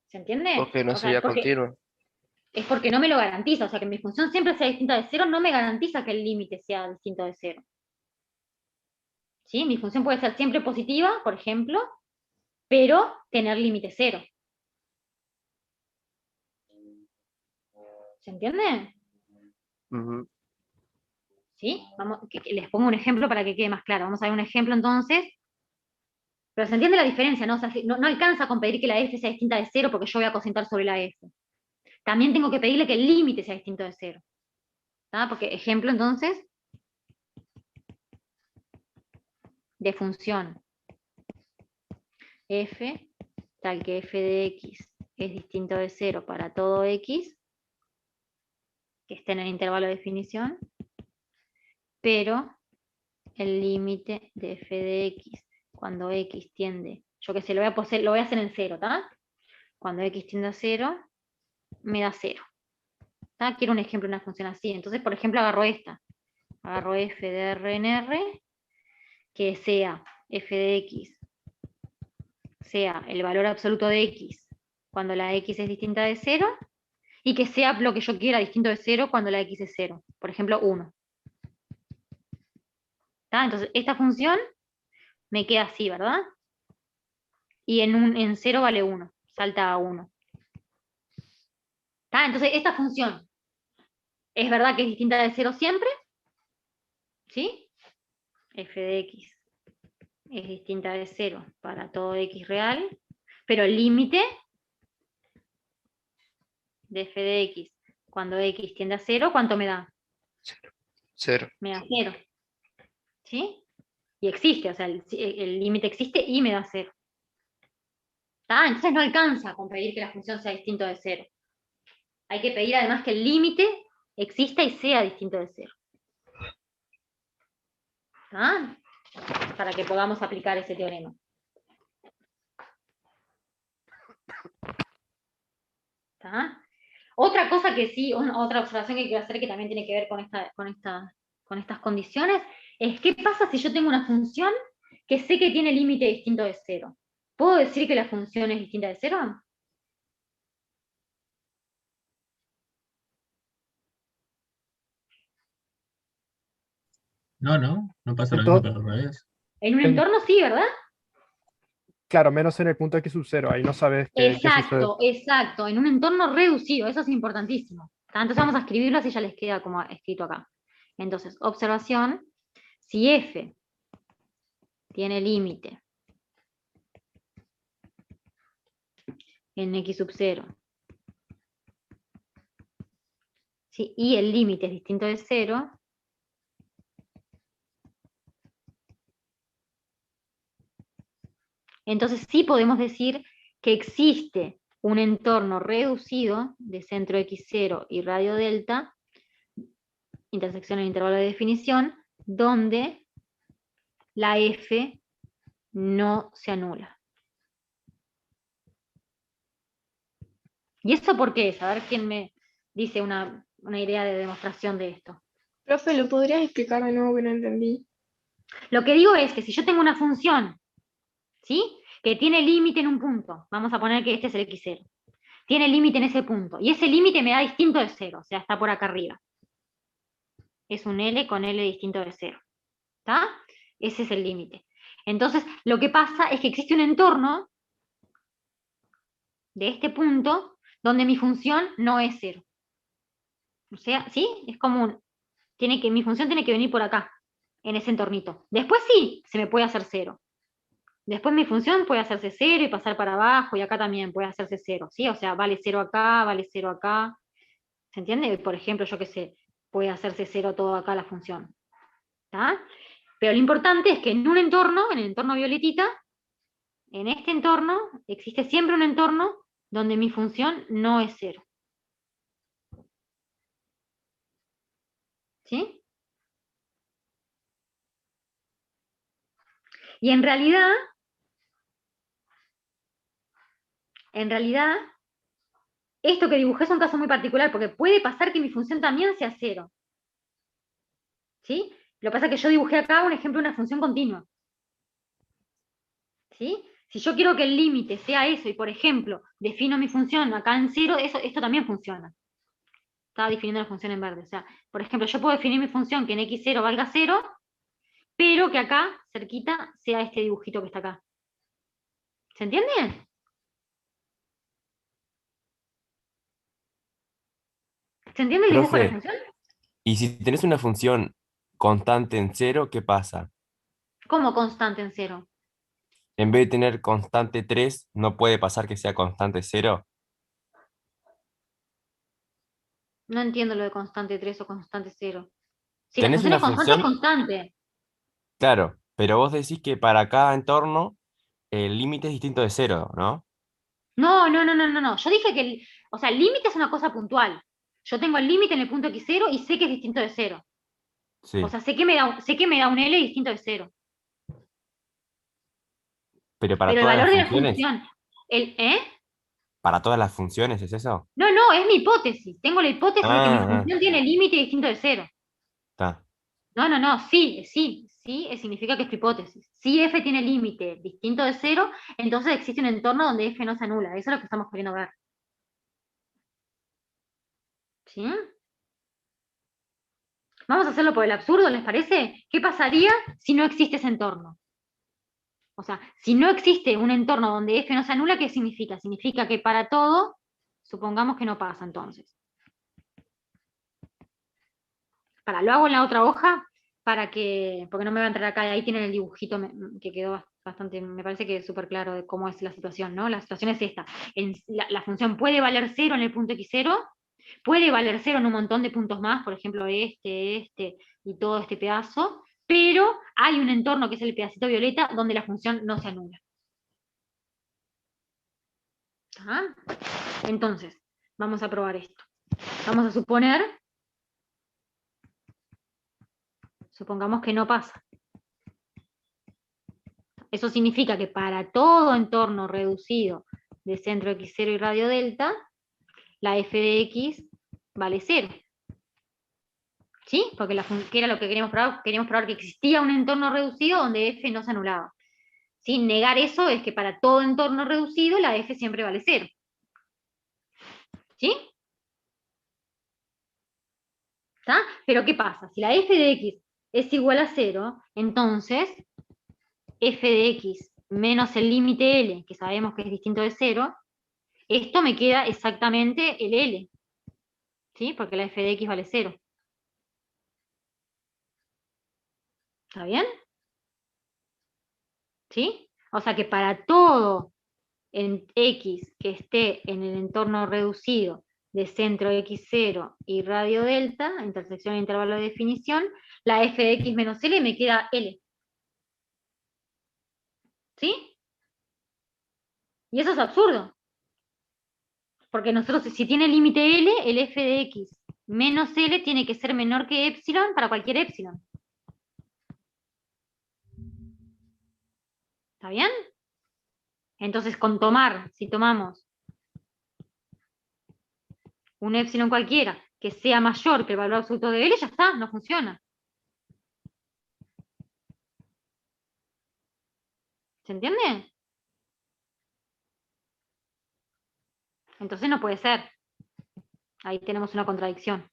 A: ¿Se entiende?
G: Porque no
A: O sea,
G: sería continuo.
A: es porque no me lo garantiza. O sea, que mi función siempre sea distinta de 0 no me garantiza que el límite sea distinto de 0. ¿Sí? Mi función puede ser siempre positiva, por ejemplo, pero tener límite 0. ¿Se entiende?
G: Ujú.
A: ¿Sí? Vamos, les pongo un ejemplo para que quede más claro. Vamos a ver un ejemplo entonces. Pero se entiende la diferencia, ¿no? O sea, no alcanza con pedir que la f sea distinta de 0 porque yo voy a cosentar sobre la f. También tengo que pedirle que el límite sea distinto de 0. ¿Tá? Porque ejemplo entonces de función f tal que f de x es distinto de 0 para todo x que esté en el intervalo de definición, pero el límite de f de x cuando x tiende, yo que sé, lo voy a hacer en 0, ¿tá? Cuando x tiende a 0, me da 0. ¿Tá? Quiero un ejemplo de una función así. Entonces, por ejemplo, agarro esta. Agarro f de r en r, que sea f de x, sea el valor absoluto de x cuando la x es distinta de 0, y que sea lo que yo quiera distinto de 0 cuando la x es 0. Por ejemplo, 1. ¿Tá? Entonces, esta función me queda así, ¿verdad? Y en 0 vale 1, salta a 1. ¿Tá? Entonces, esta función, ¿es verdad que es distinta de 0 siempre? ¿Sí? F de x es distinta de 0 para todo x real, pero el límite de f de x cuando x tiende a 0, ¿cuánto me da?
G: 0.
A: Me da 0. ¿Sí? Y existe, o sea, el límite existe y me da 0. ¿Tá? Entonces no alcanza con pedir que la función sea distinto de 0. Hay que pedir además que el límite exista y sea distinto de 0. ¿Tá? Para que podamos aplicar ese teorema. ¿Tá? Otra cosa que sí, otra observación que quiero hacer que también tiene que ver con estas condiciones, es qué pasa si yo tengo una función que sé que tiene límite distinto de 0. ¿Puedo decir que la función es distinta de 0?
I: No pasa lo mismo
C: Entonces,
I: que al revés.
A: En un
C: En-
A: entorno sí, ¿verdad?
C: claro, menos en el punto x sub 0, ahí no sabes qué sucede.
A: Exacto, en un entorno reducido, eso es importantísimo. Entonces vamos a escribirlo así ya les queda como escrito acá. Entonces, observación, si f tiene límite en x sub 0, ¿sí? Y el límite es distinto de 0, entonces sí podemos decir que existe un entorno reducido de centro x0 y radio delta, intersección en intervalo de definición, donde la f no se anula. ¿Y eso por qué es? A ver quién me dice una idea de demostración de esto.
H: Profe, ¿lo podrías explicar de nuevo que no entendí?
A: Lo que digo es que si yo tengo una función, ¿sí?, que tiene límite en un punto, vamos a poner que este es el x0, tiene límite en ese punto, y ese límite me da distinto de 0, o sea, está por acá arriba. Es un L con L distinto de 0. ¿Está? Ese es el límite. Entonces, lo que pasa es que existe un entorno de este punto donde mi función no es 0. O sea, ¿sí? Es común. Mi función tiene que venir por acá, en ese entornito. Después sí, se me puede hacer 0. Después mi función puede hacerse 0 y pasar para abajo, y acá también puede hacerse 0, ¿sí? O sea, vale 0 acá, vale 0 acá. ¿Se entiende? Por ejemplo, yo qué sé, puede hacerse 0 todo acá la función. ¿Está? Pero lo importante es que en un entorno, en el entorno violetita, en este entorno, existe siempre un entorno donde mi función no es 0. ¿Sí? Y en realidad, esto que dibujé es un caso muy particular, porque puede pasar que mi función también sea 0. ¿Sí? Lo que pasa es que yo dibujé acá un ejemplo de una función continua. ¿Sí? Si yo quiero que el límite sea eso, y por ejemplo, defino mi función acá en 0, esto también funciona. Estaba definiendo la función en verde. O sea, por ejemplo, yo puedo definir mi función que en x0 valga 0, pero que acá, cerquita, sea este dibujito que está acá. ¿Se entiende? ¿Se entiende el dibujo de la
I: Profe,
A: función?
I: y si tenés una función constante en cero, ¿qué pasa?
A: ¿Cómo constante en 0?
I: En vez de tener constante 3, ¿no puede pasar que sea constante 0?
A: No entiendo lo de constante 3 o constante 0. Si la
I: Tenés
A: función
I: una
A: es constante, es
I: función,
A: constante.
I: claro, pero vos decís que para cada entorno el límite es distinto de 0, ¿no?
A: No, no, no, no, no, no. Yo dije que el límite es una cosa puntual. Yo tengo el límite en el punto x0 y sé que es distinto de 0. O
I: Sí,
A: sea, sé que me da un L distinto de 0.
I: pero para
A: Pero el
I: todas
A: valor
I: las
A: de la
I: funciones,
A: función, ¿eh?
I: para todas las funciones, ¿es eso?
A: No, no, es mi hipótesis. Tengo la hipótesis de que mi
I: Ah,
A: función tiene límite distinto de 0.
I: está.
A: No, no, no, sí, significa que es tu hipótesis. Si f tiene límite distinto de 0, entonces existe un entorno donde f no se anula. Eso es lo que estamos queriendo ver. ¿Sí? Vamos a hacerlo por el absurdo, ¿les parece? ¿Qué pasaría si no existe ese entorno? O sea, si no existe un entorno donde f no se anula, ¿qué significa? Significa que para todo, supongamos que no pasa entonces. Lo hago en la otra hoja porque no me va a entrar acá, ahí tienen el dibujito que quedó bastante, me parece que es súper claro de cómo es la situación, ¿no? La situación es esta. La función puede valer 0 en el punto x0, puede valer 0 en un montón de puntos más, por ejemplo este y todo este pedazo, pero hay un entorno que es el pedacito violeta donde la función no se anula. ¿Ah? Entonces, vamos a probar esto. Vamos a supongamos que no pasa. Eso significa que para todo entorno reducido de centro x0 y radio delta, la f de x vale 0. ¿Sí? Porque ¿qué era lo que queríamos probar? Queríamos probar que existía un entorno reducido donde f no se anulaba. ¿Sí? Negar eso es que para todo entorno reducido la f siempre vale 0. ¿Sí? ¿Está? Pero ¿qué pasa? Si la f de x es igual a 0, entonces f de x menos el límite L, que sabemos que es distinto de 0, esto me queda exactamente el L. ¿Sí? Porque la f de x vale 0. ¿Está bien? ¿Sí? O sea que para todo en x que esté en el entorno reducido de centro x0 y radio delta, intersección e intervalo de definición, la f de x menos L me queda L. ¿Sí? Y eso es absurdo. Porque nosotros, si tiene límite L, el f de x menos L tiene que ser menor que epsilon para cualquier epsilon. ¿Está bien? Entonces, con tomar, si tomamos un epsilon cualquiera que sea mayor que el valor absoluto de L, ya está, no funciona. ¿Se entiende? Entonces no puede ser. Ahí tenemos una contradicción.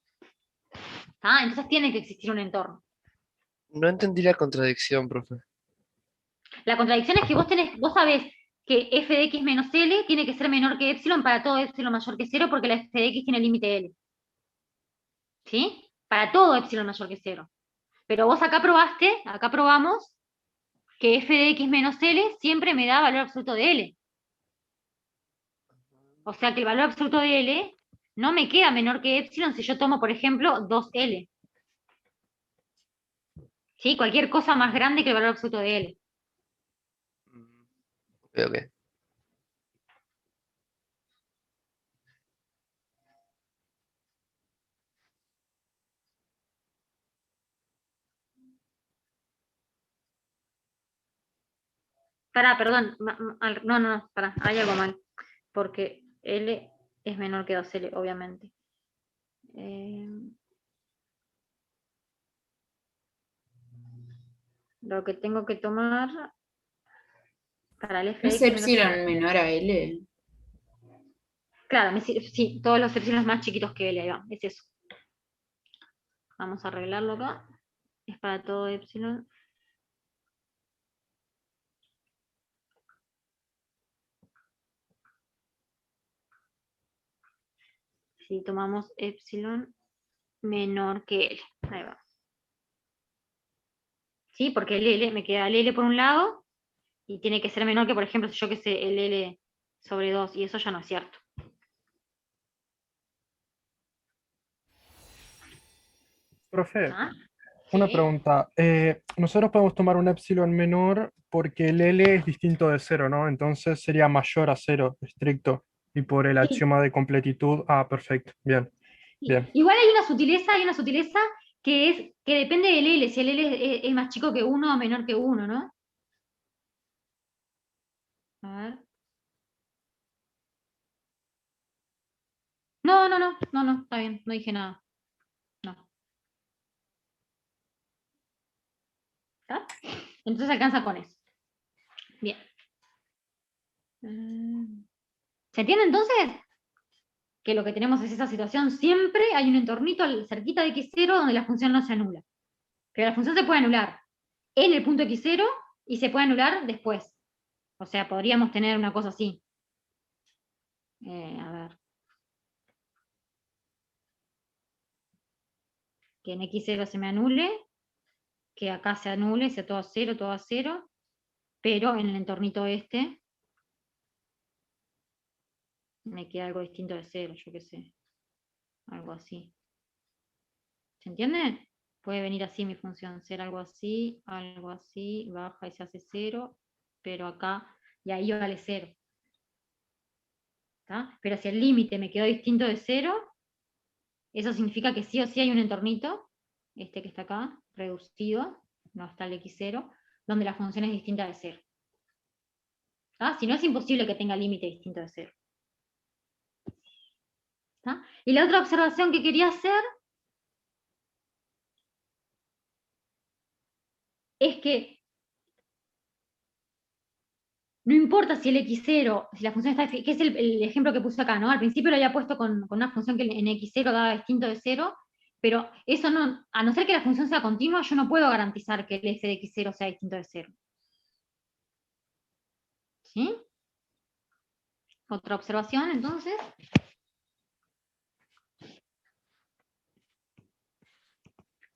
A: Entonces tiene que existir un entorno.
G: No entendí la contradicción, profe.
A: La contradicción es que vos sabés que f de x menos L tiene que ser menor que epsilon para todo epsilon mayor que 0 porque la f de x tiene límite L. ¿Sí? Para todo epsilon mayor que 0. Pero vos acá probamos que f de x menos L siempre me da valor absoluto de L. O sea que el valor absoluto de L no me queda menor que epsilon si yo tomo, por ejemplo, 2L. ¿Sí? Cualquier cosa más grande que el valor absoluto de L.
G: Ok, ok.
A: Pará, perdón. No, pará, hay algo mal. Porque L es menor que 2L, obviamente. Lo que tengo que tomar para el f de
J: ¿Es
A: x menos
J: epsilon
A: L.
J: menor a L?
A: Claro, sí, todos los epsilon más chiquitos que L, ahí va, es eso. Vamos a arreglarlo acá. Es para todo epsilon. Si tomamos epsilon menor que L. Ahí va. ¿Sí? Porque el L, me queda el L por un lado y tiene que ser menor que, por ejemplo, si yo que sé, el L sobre 2, y eso ya no es cierto.
C: Profe,
A: ¿Ah?
C: una
A: Sí.
C: pregunta. Nosotros podemos tomar un epsilon menor porque el L es distinto de 0, ¿no? Entonces sería mayor a 0, estricto. Y por el
A: Sí,
C: axioma de completitud, perfecto. Bien,
A: sí.
C: bien.
A: Igual hay una sutileza que depende del L, si el L es más chico que 1 o menor que 1, ¿no? A ver. No, está bien, no dije nada. No. ¿Está? Entonces alcanza con eso. Bien. ¿Se entiende entonces? Que lo que tenemos es esa situación, siempre hay un entornito cerquita de x0 donde la función no se anula. Pero la función se puede anular en el punto x0 y se puede anular después. O sea, podríamos tener una cosa así. A ver. Que en x0 se me anule, que acá se anule, sea todo a 0, pero en el entornito este me queda algo distinto de 0, yo qué sé. Algo así. ¿Se entiende? Puede venir así mi función, ser algo así, baja y se hace 0, pero acá, y ahí vale 0. ¿Está? Pero si el límite me quedó distinto de 0, eso significa que sí o sí hay un entornito, este que está acá, reducido, no hasta el x0, donde la función es distinta de 0. ¿Está? Si no, es imposible que tenga límite distinto de 0. ¿Está? Y la otra observación que quería hacer es que no importa si el x0, si la función está, que es el ejemplo que puse acá, ¿no? Al principio lo había puesto con una función que en x0 daba distinto de 0, pero eso no, a no ser que la función sea continua, yo no puedo garantizar que el f de x0 sea distinto de 0. ¿Sí? Otra observación, entonces.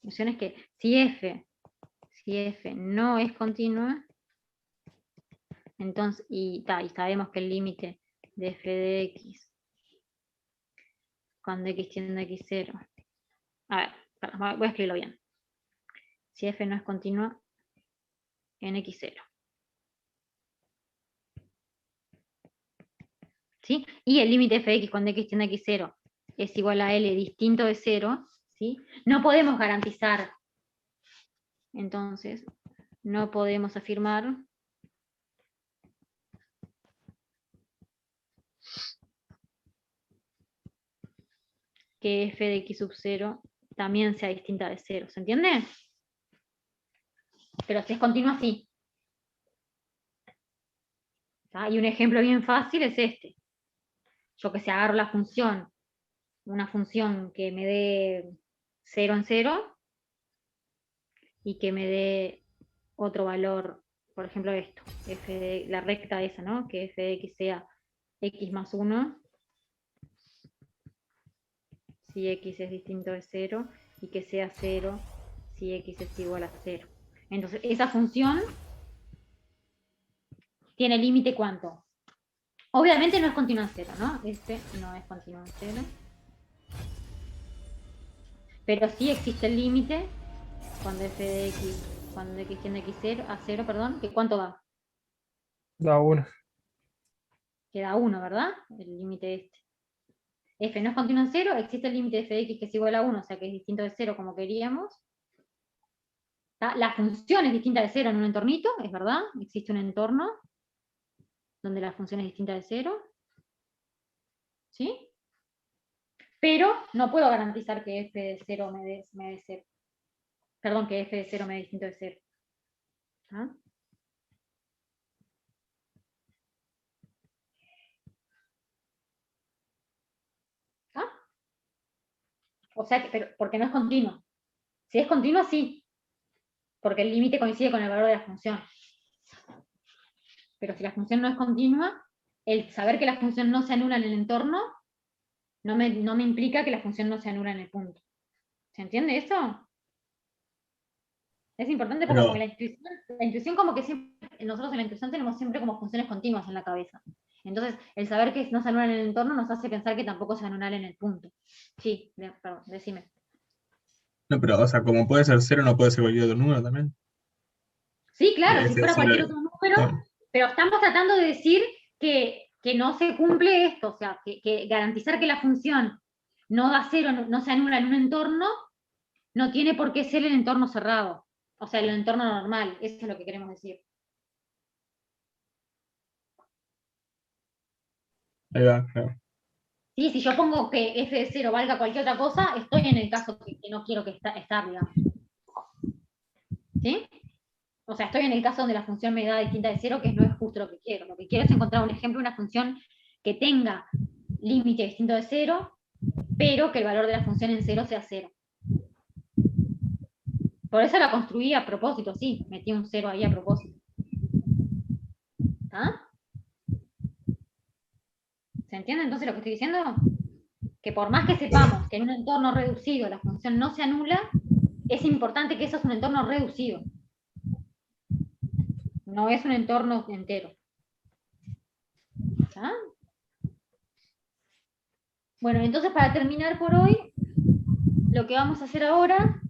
A: La cuestión es que si f no es continua, entonces, y sabemos que el límite de f de x cuando x tiende a x0. A ver, voy a escribirlo bien. Si f no es continua en x0. ¿sí? Y el límite f de x cuando x tiende a x0 es igual a L distinto de 0, ¿sí? No podemos garantizar, entonces, no podemos afirmar que f de x sub 0 también sea distinta de 0, ¿se entiende? Pero si es continua, sí. ¿Tá? Y un ejemplo bien fácil es este. Yo que sé, agarro la función, una función que me dé 0 en 0, y que me dé otro valor, por ejemplo esto, la recta esa, ¿no? Que f de x sea x más 1, si x es distinto de 0, y que sea 0 si x es igual a 0. Entonces, esa función tiene límite ¿cuánto? Obviamente no es continua en 0, ¿no? Este no es continua en 0. Pero sí existe el límite cuando f de x, cuando x tiende a 0, perdón, que ¿cuánto va?
C: Da 1.
A: Queda 1, ¿verdad? El límite este. F no es continuo en 0, existe el límite de f de x que es igual a 1, o sea que es distinto de 0 como queríamos. ¿Tá? La función es distinta de 0 en un entornito, es verdad, existe un entorno donde la función es distinta de 0. ¿Sí? Pero no puedo garantizar que f de 0 me dé 0. Perdón, que f de 0 me dé distinto de 0. ¿Ah? ¿Ah? O sea, pero porque no es continuo. Si es continuo, sí. Porque el límite coincide con el valor de la función. Pero si la función no es continua, el saber que la función no se anula en el entorno no me implica que la función no se anula en el punto. ¿Se entiende eso? Es importante porque
K: Pero,
A: como la intuición como que siempre, nosotros en la intuición tenemos siempre como funciones continuas en la cabeza. Entonces, el saber que no se anulan en el entorno nos hace pensar que tampoco se anulan en el punto. Sí, perdón, decime.
K: no, pero, o sea, como puede ser 0, no puede ser cualquier otro número también.
A: Sí, claro, si
K: Ese
A: fuera
K: 0
A: cualquier otro número, pero estamos tratando de decir que no se cumple esto, o sea, que garantizar que la función no da 0, no se anula en un entorno, no tiene por qué ser el entorno cerrado. O sea, el entorno normal, eso es lo que queremos decir.
K: Ahí va, claro.
A: Sí, si yo pongo que f de 0 valga cualquier otra cosa, estoy en el caso que no quiero que estar, digamos. ¿Sí? O sea, estoy en el caso donde la función me da distinta de 0, que no es justo lo que quiero. Lo que quiero es encontrar un ejemplo de una función que tenga límite distinto de 0, pero que el valor de la función en 0 sea 0. Por eso la construí a propósito, sí, metí un 0 ahí a propósito. ¿Ah? ¿Se entiende entonces lo que estoy diciendo? Que por más que sepamos que en un entorno reducido la función no se anula, es importante que eso es un entorno reducido. No es un entorno entero. ¿Ah? Bueno, entonces para terminar por hoy, lo que vamos a hacer ahora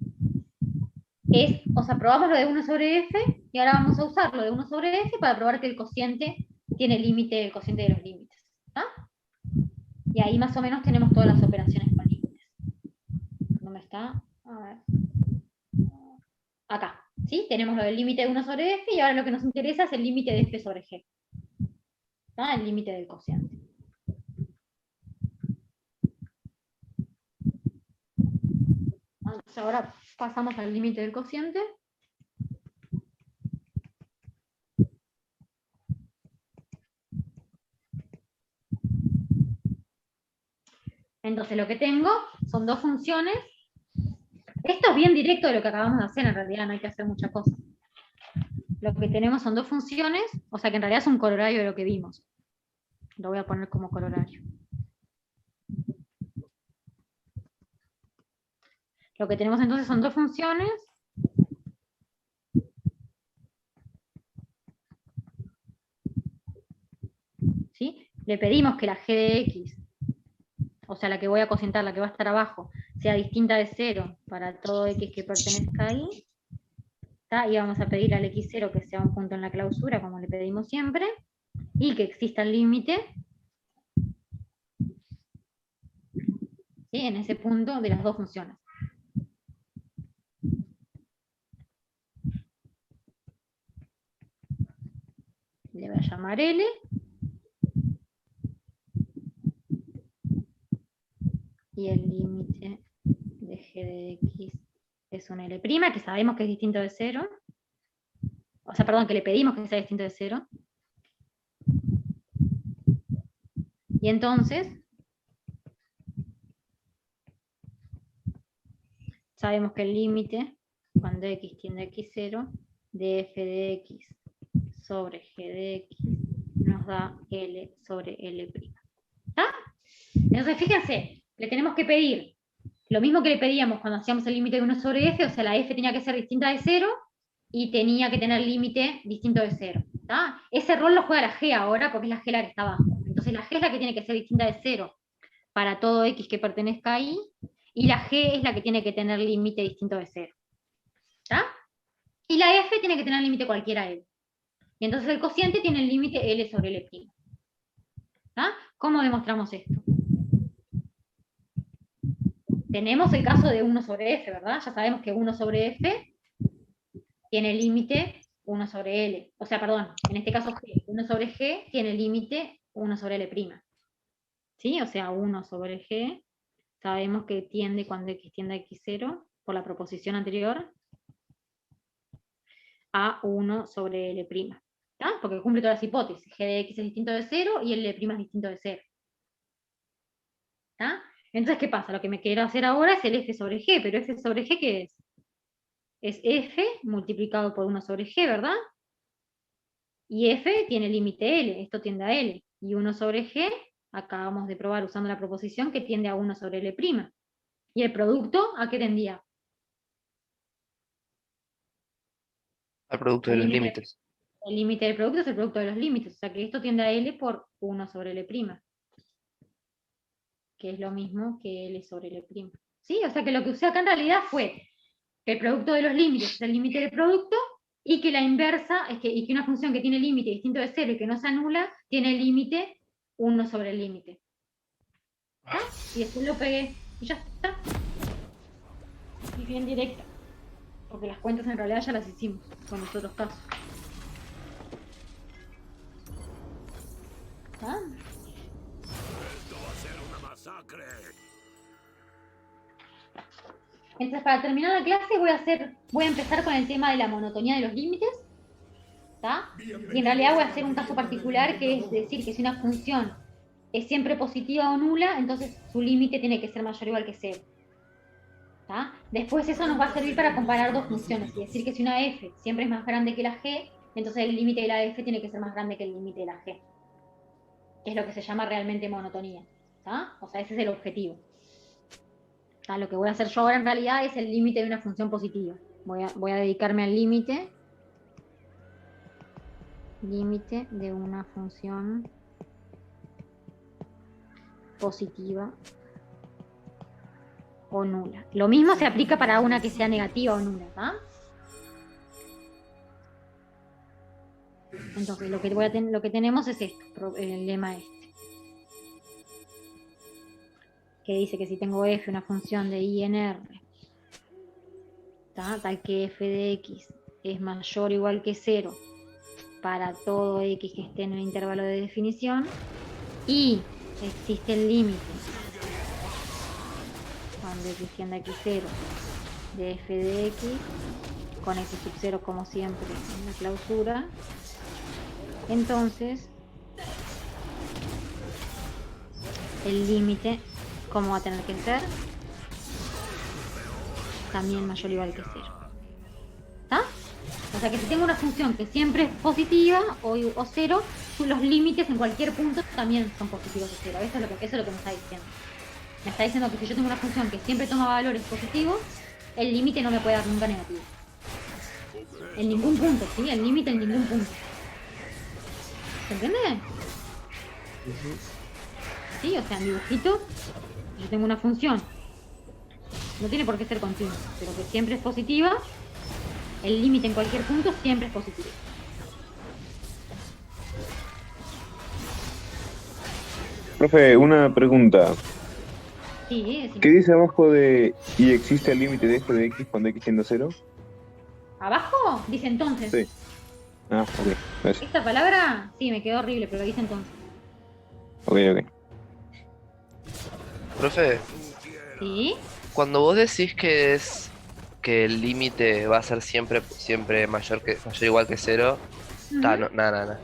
A: es, o sea, probamos lo de 1 sobre f, y ahora vamos a usar lo de 1 sobre f para probar que el cociente tiene límite, el cociente de los límites. ¿Ah? Y ahí más o menos tenemos todas las operaciones con límites. ¿Dónde está? A ver. Acá. ¿Sí? Tenemos lo del límite de 1 sobre f, y ahora lo que nos interesa es el límite de f sobre g. ¿Ah? El límite del cociente. Entonces ahora pasamos al límite del cociente. Entonces lo que tengo son dos funciones. Esto es bien directo de lo que acabamos de hacer, en realidad no hay que hacer mucha cosa. Lo que tenemos son dos funciones, o sea que en realidad es un corolario de lo que vimos. Lo voy a poner como corolario. Lo que tenemos entonces son dos funciones. ¿Sí? Le pedimos que la g de x, o sea, la que voy a cocientar, la que va a estar abajo, sea distinta de 0 para todo x que pertenezca ahí. ¿Tá? Y vamos a pedir al x0 que sea un punto en la clausura, como le pedimos siempre, y que exista el límite ¿sí? En ese punto de las dos funciones. Le voy a llamar L. Y el límite de g de x es un L', que sabemos que es distinto de 0. O sea, perdón, que le pedimos que sea distinto de 0. Y entonces, sabemos que el límite, cuando x tiende a x0, de f de x sobre g de x, nos da L sobre L'. ¿Está? Entonces, fíjense, le tenemos que pedir lo mismo que le pedíamos cuando hacíamos el límite de 1 sobre f, o sea, la f tenía que ser distinta de 0 y tenía que tener límite distinto de 0. ¿Está? Ese rol lo juega la g ahora porque es la g la que está abajo. Entonces la g es la que tiene que ser distinta de 0 para todo x que pertenezca ahí, y la g es la que tiene que tener límite distinto de 0. ¿Está? Y la f tiene que tener límite cualquiera L. Y entonces el cociente tiene el límite L sobre L'. ¿Está? ¿Cómo demostramos esto? Tenemos el caso de 1 sobre f, ¿verdad? Ya sabemos que 1 sobre f tiene límite 1 sobre L. O sea, perdón, en este caso G, 1 sobre G tiene límite 1 sobre L'. ¿Sí? O sea, 1 sobre G, sabemos que tiende cuando x tiende a x0, por la proposición anterior, a 1 sobre L'. ¿Está? Porque cumple todas las hipótesis. G de x es distinto de 0 y L' es distinto de 0. ¿Está? Entonces, ¿qué pasa? Lo que me quiero hacer ahora es el f sobre g, pero f sobre g, ¿qué es? Es f multiplicado por 1 sobre g, ¿verdad? Y f tiene límite L, esto tiende a L. Y 1 sobre g, acabamos de probar usando la proposición que tiende a 1 sobre L'. ¿Y el producto a qué tendía?
G: Al producto de los límites.
A: El límite del producto es el producto de los límites, o sea que esto tiende a L por 1 sobre L'. Que es lo mismo que L sobre L'. ¿Sí? O sea que lo que usé acá en realidad fue que el producto de los límites es el límite del producto, y que la inversa, y que una función que tiene límite distinto de 0 y que no se anula, tiene límite 1 sobre el límite. ¿Está? Y después lo pegué, y ya está. Y bien directa. Porque las cuentas en realidad ya las hicimos con los otros casos. ¿Ah? Entonces, para terminar la clase voy a empezar con el tema de la monotonía de los límites. ¿Está? Y en realidad voy a hacer un caso particular, que es decir que si una función es siempre positiva o nula, entonces su límite tiene que ser mayor o igual que 0. ¿Está? Después eso nos va a servir para comparar dos funciones, y decir que si una f siempre es más grande que la g, entonces el límite de la f tiene que ser más grande que el límite de la g. Que es lo que se llama realmente monotonía. ¿Está? O sea, ese es el objetivo. ¿Está? Lo que voy a hacer yo ahora en realidad es el límite de una función positiva. Voy a dedicarme al límite de una función positiva o nula. Lo mismo se aplica para una que sea negativa o nula, ¿tá? Entonces lo que tenemos es esto, el lema este, que dice que si tengo f, una función de I en R, ¿tá? Tal que f de x es mayor o igual que 0 para todo x que esté en el intervalo de definición, y existe el límite cuando x tiende a x0 de f de x con x sub 0 como siempre en la clausura, entonces el límite, ¿cómo va a tener que ser? También mayor o igual que 0. ¿Está? O sea que si tengo una función que siempre es positiva o 0, los límites en cualquier punto también son positivos o 0. Eso es lo que me está diciendo. Me está diciendo que si yo tengo una función que siempre toma valores positivos, el límite no me puede dar nunca negativo. En ningún punto, ¿sí? El límite en ningún punto. ¿Se entiende? Sí, o sea, en dibujito, yo tengo una función. No tiene por qué ser continua, pero que siempre es positiva. El límite en cualquier punto siempre es positivo.
L: Profe, una pregunta.
A: Sí,
L: ¿Qué dice abajo de y existe el límite de f de x cuando x tiende a 0?
A: ¿Abajo? Dice entonces.
L: Sí. Ah, ok. Gracias.
A: Esta palabra, sí, me quedó horrible, pero dice entonces.
L: Ok, ok.
G: Profe,
A: ¿Sí?
G: cuando vos decís que el límite va a ser siempre mayor o igual que 0,
A: Ujú.
G: no, no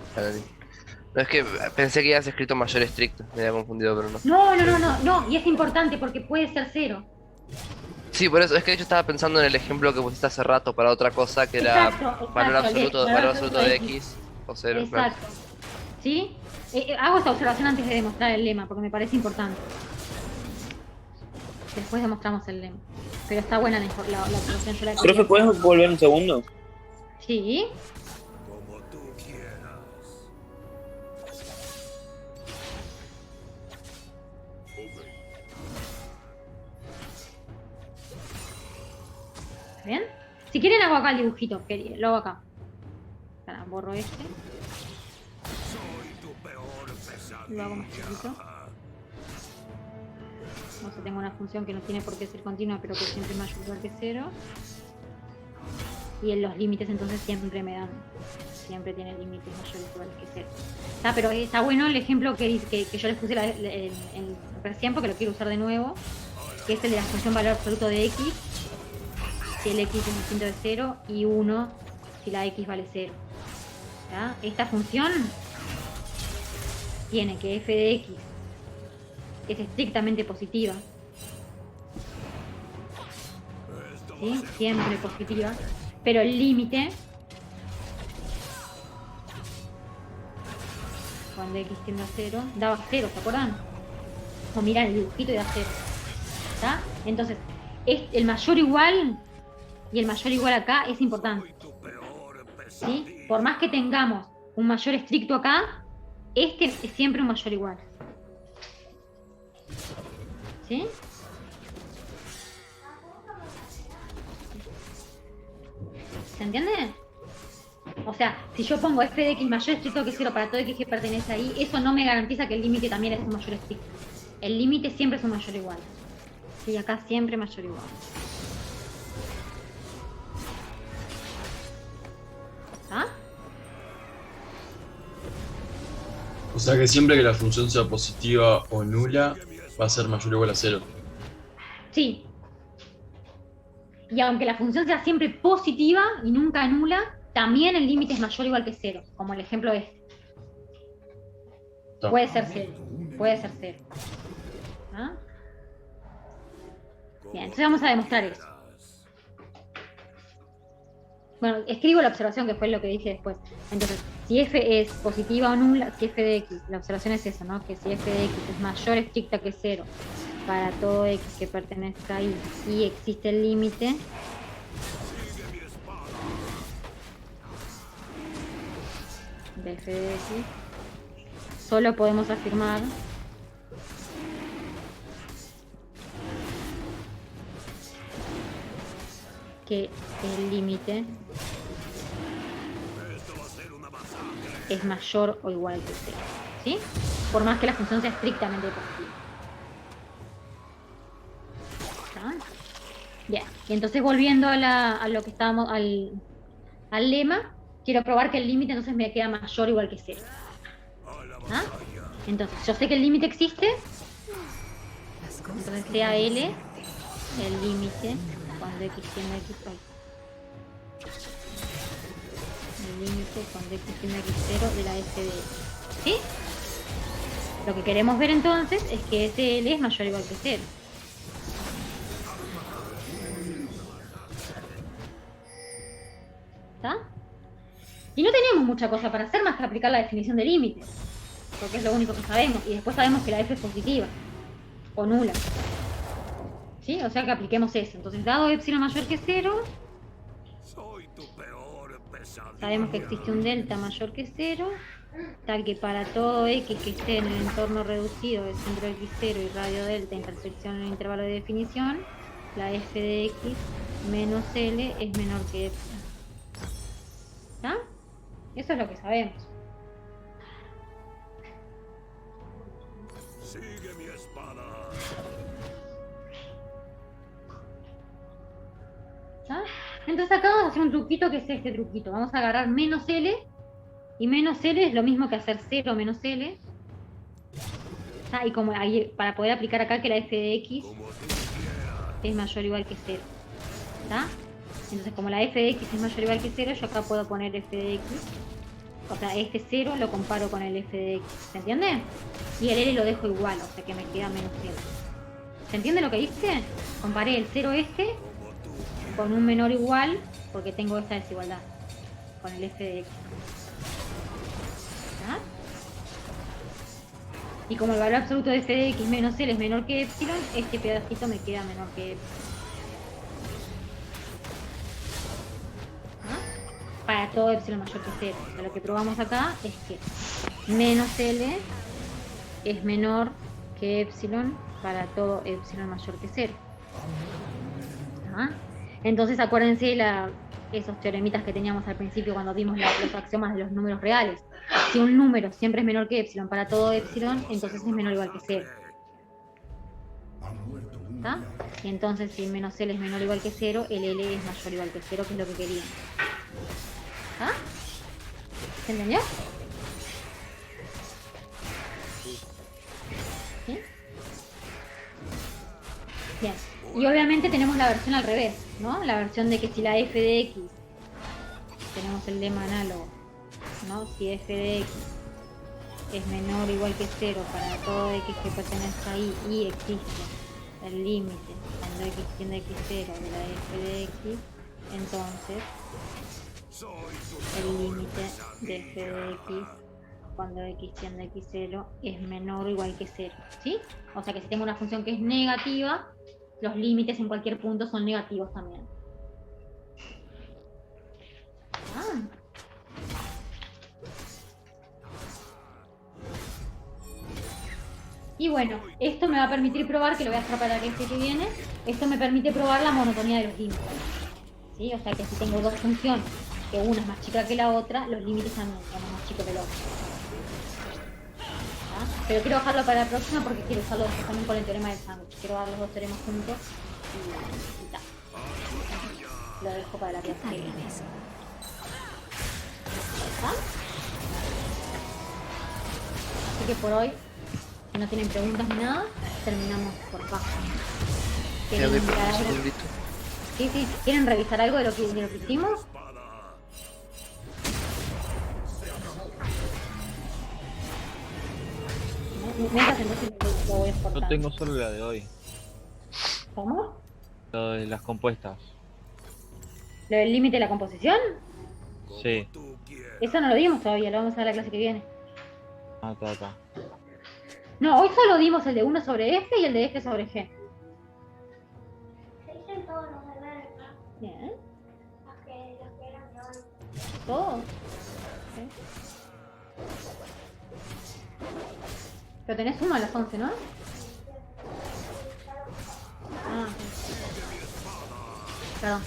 G: es que pensé que ibas escrito mayor estricto, me había confundido, pero no.
A: No, y es importante porque puede ser 0.
G: Sí, por eso, es que de hecho estaba pensando en el ejemplo que pusiste hace rato para otra cosa, que era
A: Exacto,
G: valor absoluto
A: valor
G: de x o 0.
A: Exacto. ¿Sí? Hago esta observación antes de demostrar el lema porque me parece importante. Después demostramos el lema. Pero está buena la observación. Yo la
M: Profe,
A: quería.
M: ¿puedes volver un segundo?
A: Sí. ¿Está bien? Si quieren hago acá el dibujito, lo hago acá. Espera, borro este. Lo hago más chiquito. No sé, tengo una función que no tiene por qué ser continua, pero que siempre es mayor o igual que 0. Y en los límites entonces siempre me dan. Siempre tiene límites mayores o iguales que 0. Pero está bueno el ejemplo que yo les puse recién porque lo quiero usar de nuevo. Que es el de la función valor absoluto de x. Si el x es distinto de 0 y 1 si la x vale 0. ¿Ya? Esta función tiene que f de x es estrictamente positiva. ¿Sí? Siempre positiva. Pero el límite, cuando x tiende a 0, daba 0, ¿se acuerdan? O miran el dibujito y da 0. ¿Está? Entonces, el mayor igual y el mayor igual acá es importante. ¿Sí? Por más que tengamos un mayor estricto acá, este es siempre un mayor igual. ¿Sí? ¿Se entiende? O sea, si yo pongo f de x mayor estricto que 0 para todo x que pertenece ahí, eso no me garantiza que el límite también es un mayor estricto. El límite siempre es un mayor igual. Sí, acá siempre mayor igual. ¿Ah?
E: O sea que siempre que la función sea positiva o nula, va a ser mayor o igual a 0.
A: Sí. Y aunque la función sea siempre positiva y nunca nula, también el límite es mayor o igual que 0, como el ejemplo este. Puede ser 0. Puede ser 0. ¿Ah? Bien, entonces vamos a demostrar eso. Bueno, escribo la observación que fue lo que dije después. Entonces, si f es positiva o nula, si f de x, la observación es eso, ¿no? Que si f de x es mayor estricta que 0 para todo x que pertenezca ahí y existe el límite, de f de x, solo podemos afirmar que el límite es mayor o igual que 0, ¿sí? Por más que la función sea estrictamente positiva. ¿Está? Bien, y entonces volviendo a lo que estábamos, al lema, quiero probar que el límite entonces me queda mayor o igual que 0. ¿Ah? Entonces, yo sé que el límite existe, entonces sea L el límite cuando x tiende a x, el límite cuando x tiende a x0 de la f de x. ¿Sí? Lo que queremos ver entonces es que ese L es mayor o igual que 0. ¿Está? Y no tenemos mucha cosa para hacer más que aplicar la definición de límite, porque es lo único que sabemos, y después sabemos que la f es positiva o nula. ¿Sí? O sea que apliquemos eso. Entonces, dado epsilon mayor que 0, sabemos que existe un delta mayor que 0, tal que para todo x que esté en el entorno reducido del centro de x0 y radio delta intersección en el intervalo de definición, la f de x menos L es menor que epsilon. ¿Ah? Eso es lo que sabemos. Entonces acá vamos a hacer un truquito que es este truquito. Vamos a agarrar menos L, y menos L es lo mismo que hacer 0 menos L. Y como ahí, para poder aplicar acá que la f de x es mayor o igual que 0. ¿Está? Entonces como la f de x es mayor o igual que 0, yo acá puedo poner f de x. O sea, este 0 lo comparo con el f de x. ¿Se entiende? Y el L lo dejo igual, o sea que me queda menos 0. ¿Se entiende lo que hice? Comparé el 0 este con un menor igual, porque tengo esta desigualdad con el f de x. ¿Ah? Y como el valor absoluto de f de x menos L es menor que epsilon, este pedacito me queda menor que epsilon. ¿Ah? Para todo epsilon mayor que 0. O sea, lo que probamos acá es que menos L es menor que epsilon para todo epsilon mayor que 0. ¿Ah? Entonces acuérdense esos teoremitas que teníamos al principio cuando vimos los axiomas de los números reales. Si un número siempre es menor que epsilon para todo epsilon, entonces es menor o igual que 0. ¿Está? Y entonces si menos L es menor o igual que 0, el L es mayor o igual que 0, que es lo que queríamos. ¿Ah? ¿Se entendió? ¿Sí? Bien. Y obviamente tenemos la versión al revés, ¿no? La versión de que si la f de x, tenemos el lema análogo, ¿no? Si f de x es menor o igual que 0 para todo x que pertenezca ahí y existe el límite cuando x tiende a x0 de la f de x, entonces el límite de f de x cuando x tiende a x0 es menor o igual que 0, ¿sí? O sea que si tengo una función que es negativa, los límites en cualquier punto son negativos también. Ah. Y bueno, esto me va a permitir probar, que lo voy a hacer para la clase que viene, esto me permite probar la monotonía de los límites. ¿Sí? O sea que si tengo dos funciones, que una es más chica que la otra, los límites también son más chicos que la otra. ¿Ah? Pero quiero bajarlo para la próxima porque quiero usarlo después también con el teorema del sándwich. Quiero dar los dos teoremas juntos y tal. Lo dejo para la clase que viene. ¿Ah? Así que por hoy, si no tienen preguntas ni nada, terminamos por acá. ¿Quieren mirar algo? Sí, sí. ¿Quieren revisar algo de lo que hicimos? Mientras entonces lo voy exportando.
F: Yo tengo solo la de hoy.
A: ¿Cómo?
F: Lo de las compuestas.
A: ¿Lo del límite de la composición?
F: Sí.
A: Eso no lo dimos todavía, lo vamos a ver la clase que viene.
F: Ah, está.
A: No, hoy solo dimos el de 1 sobre F y el de F sobre G.
B: Se dicen todos los deberes, ¿no?
A: Bien.
B: Los que eran de hoy.
A: ¿Todos? ¿Sí? Pero tenés suma a las 11, ¿no? Ah, sí. Perdón.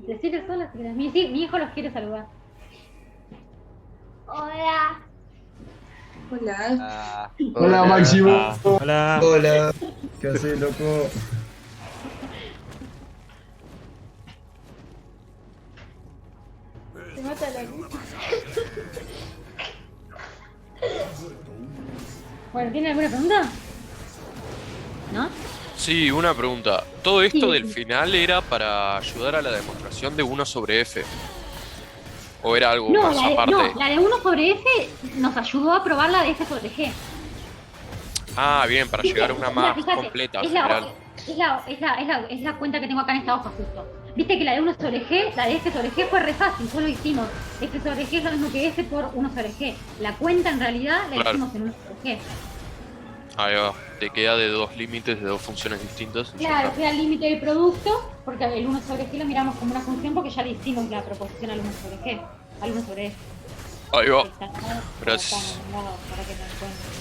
A: Decirle sola si querés. Mi hijo los quiere saludar.
B: Hola.
J: Hola.
K: Hola, Máximo.
F: Hola.
K: Hola. ¿Qué haces, loco?
A: Se mata la luz. Bueno, ¿tiene alguna pregunta? ¿No?
M: Sí, una pregunta. ¿Todo esto
A: Sí.
M: del final era para ayudar a la demostración de 1 sobre F? ¿O era algo
A: No,
M: más aparte?
A: la de 1 sobre F nos ayudó a probar la de F sobre G.
M: Ah, bien, para llegar a una más
A: Fíjate,
M: completa,
A: es
M: general.
A: la cuenta que tengo acá en esta hoja justo. Viste que la de 1 sobre G, la de F sobre G fue re fácil, solo hicimos F sobre G es lo mismo que F por 1 sobre G. La cuenta en realidad la
M: Claro.
A: hicimos en 1 sobre G.
M: Ahí va. Te queda de dos límites de dos funciones distintas. y ya
A: Claro,
M: está.
A: queda el límite del producto, porque el 1 sobre G lo miramos como una función porque ya le hicimos la proposición al 1 sobre G, al 1 sobre F.
M: Ahí va.
A: Está acá,
M: Gracias.
A: está en el lado, para que me encuentre.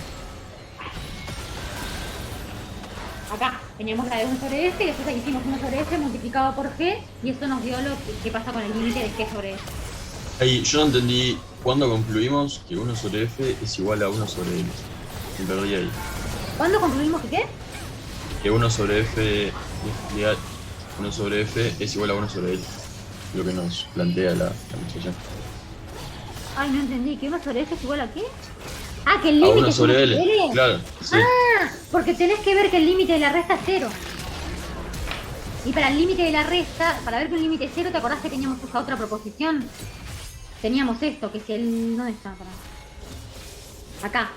A: Acá teníamos la de 1 sobre F y después hicimos 1 sobre F multiplicado por G y eso nos dio lo que pasa con el límite de G sobre F.
E: Ahí, yo no entendí cuándo concluimos que 1 sobre F es igual a 1 sobre L. Me perdí ahí.
A: ¿Cuándo concluimos que qué?
E: Que 1 sobre F legal. 1 sobre F es igual a 1 sobre L. Lo que nos plantea la demostración.
A: Ay, no entendí. ¿Que 1 sobre F es igual a qué? Ah, que el
E: A
A: límite
E: 1
A: es
E: sobre
A: 1
E: L.
A: sobre L.
E: Claro, sí.
A: Ah, porque tenés que ver que el límite de la resta es 0. Y para el límite de la resta, para ver que un límite es 0, ¿te acordás que teníamos esta otra proposición? Teníamos esto, que si el... ¿Dónde está? Pará. Acá.